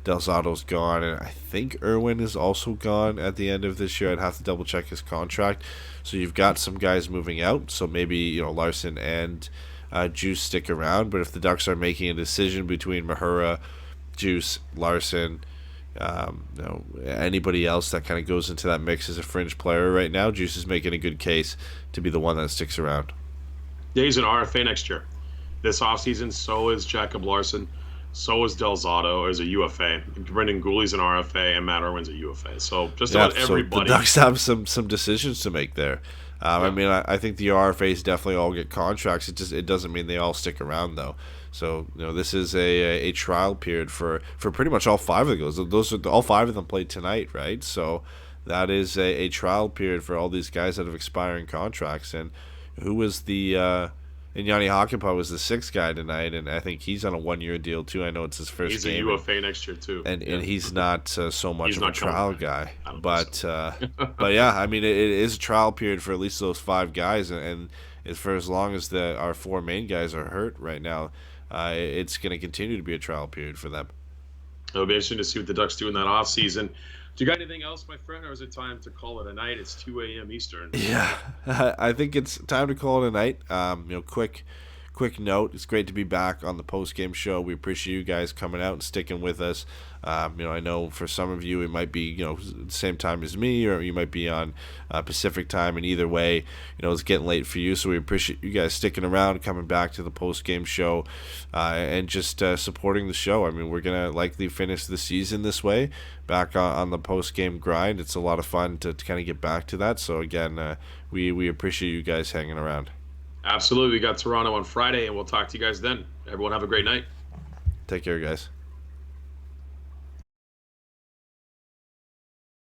Del Zotto's gone, and I think Irwin is also gone at the end of this year. I'd have to double check his contract. So you've got some guys moving out, so maybe Larsson and Djoos stick around. But if the Ducks are making a decision between Mahura, Djoos, Larson, anybody else that kind of goes into that mix as a fringe player right now, Djoos is making a good case to be the one that sticks around. Yeah, he's an RFA next year. This offseason, so is Jakob Larsson, so is Del Zotto as a UFA. Brendan Gooley's an RFA, and Matt Irwin's a UFA. So just about everybody. The Ducks have some decisions to make there. I mean, I think the RFAs definitely all get contracts. It doesn't mean they all stick around though. So this is a trial period for pretty much all 5 of those. Those are all 5 of them played tonight, right? So that is a trial period for all these guys that have expiring contracts. And who was and Yanni Hakanpää was the 6th guy tonight, and I think he's on a 1-year deal too. I know it's his first game. He's a UFA next year too, and he's not so much of a trial guy. But so. But yeah, I mean it is a trial period for at least those 5 guys, and for as long as our 4 main guys are hurt right now, it's going to continue to be a trial period for them. It'll be interesting to see what the Ducks do in that off season. Do you got anything else, my friend, or is it time to call it a night? It's 2 a.m. Eastern. Yeah, I think it's time to call it a night. Quick note, it's great to be back on the post-game show. We appreciate you guys coming out and sticking with us. I know for some of you it might be the same time as me, or you might be on Pacific time, and either way, it's getting late for you. So we appreciate you guys sticking around, coming back to the post-game show, and just supporting the show. I mean, we're gonna likely finish the season this way, back on the post-game grind. It's a lot of fun to kind of get back to that. So again, we appreciate you guys hanging around. Absolutely. We got Toronto on Friday, and we'll talk to you guys then. Everyone have a great night. Take care, guys.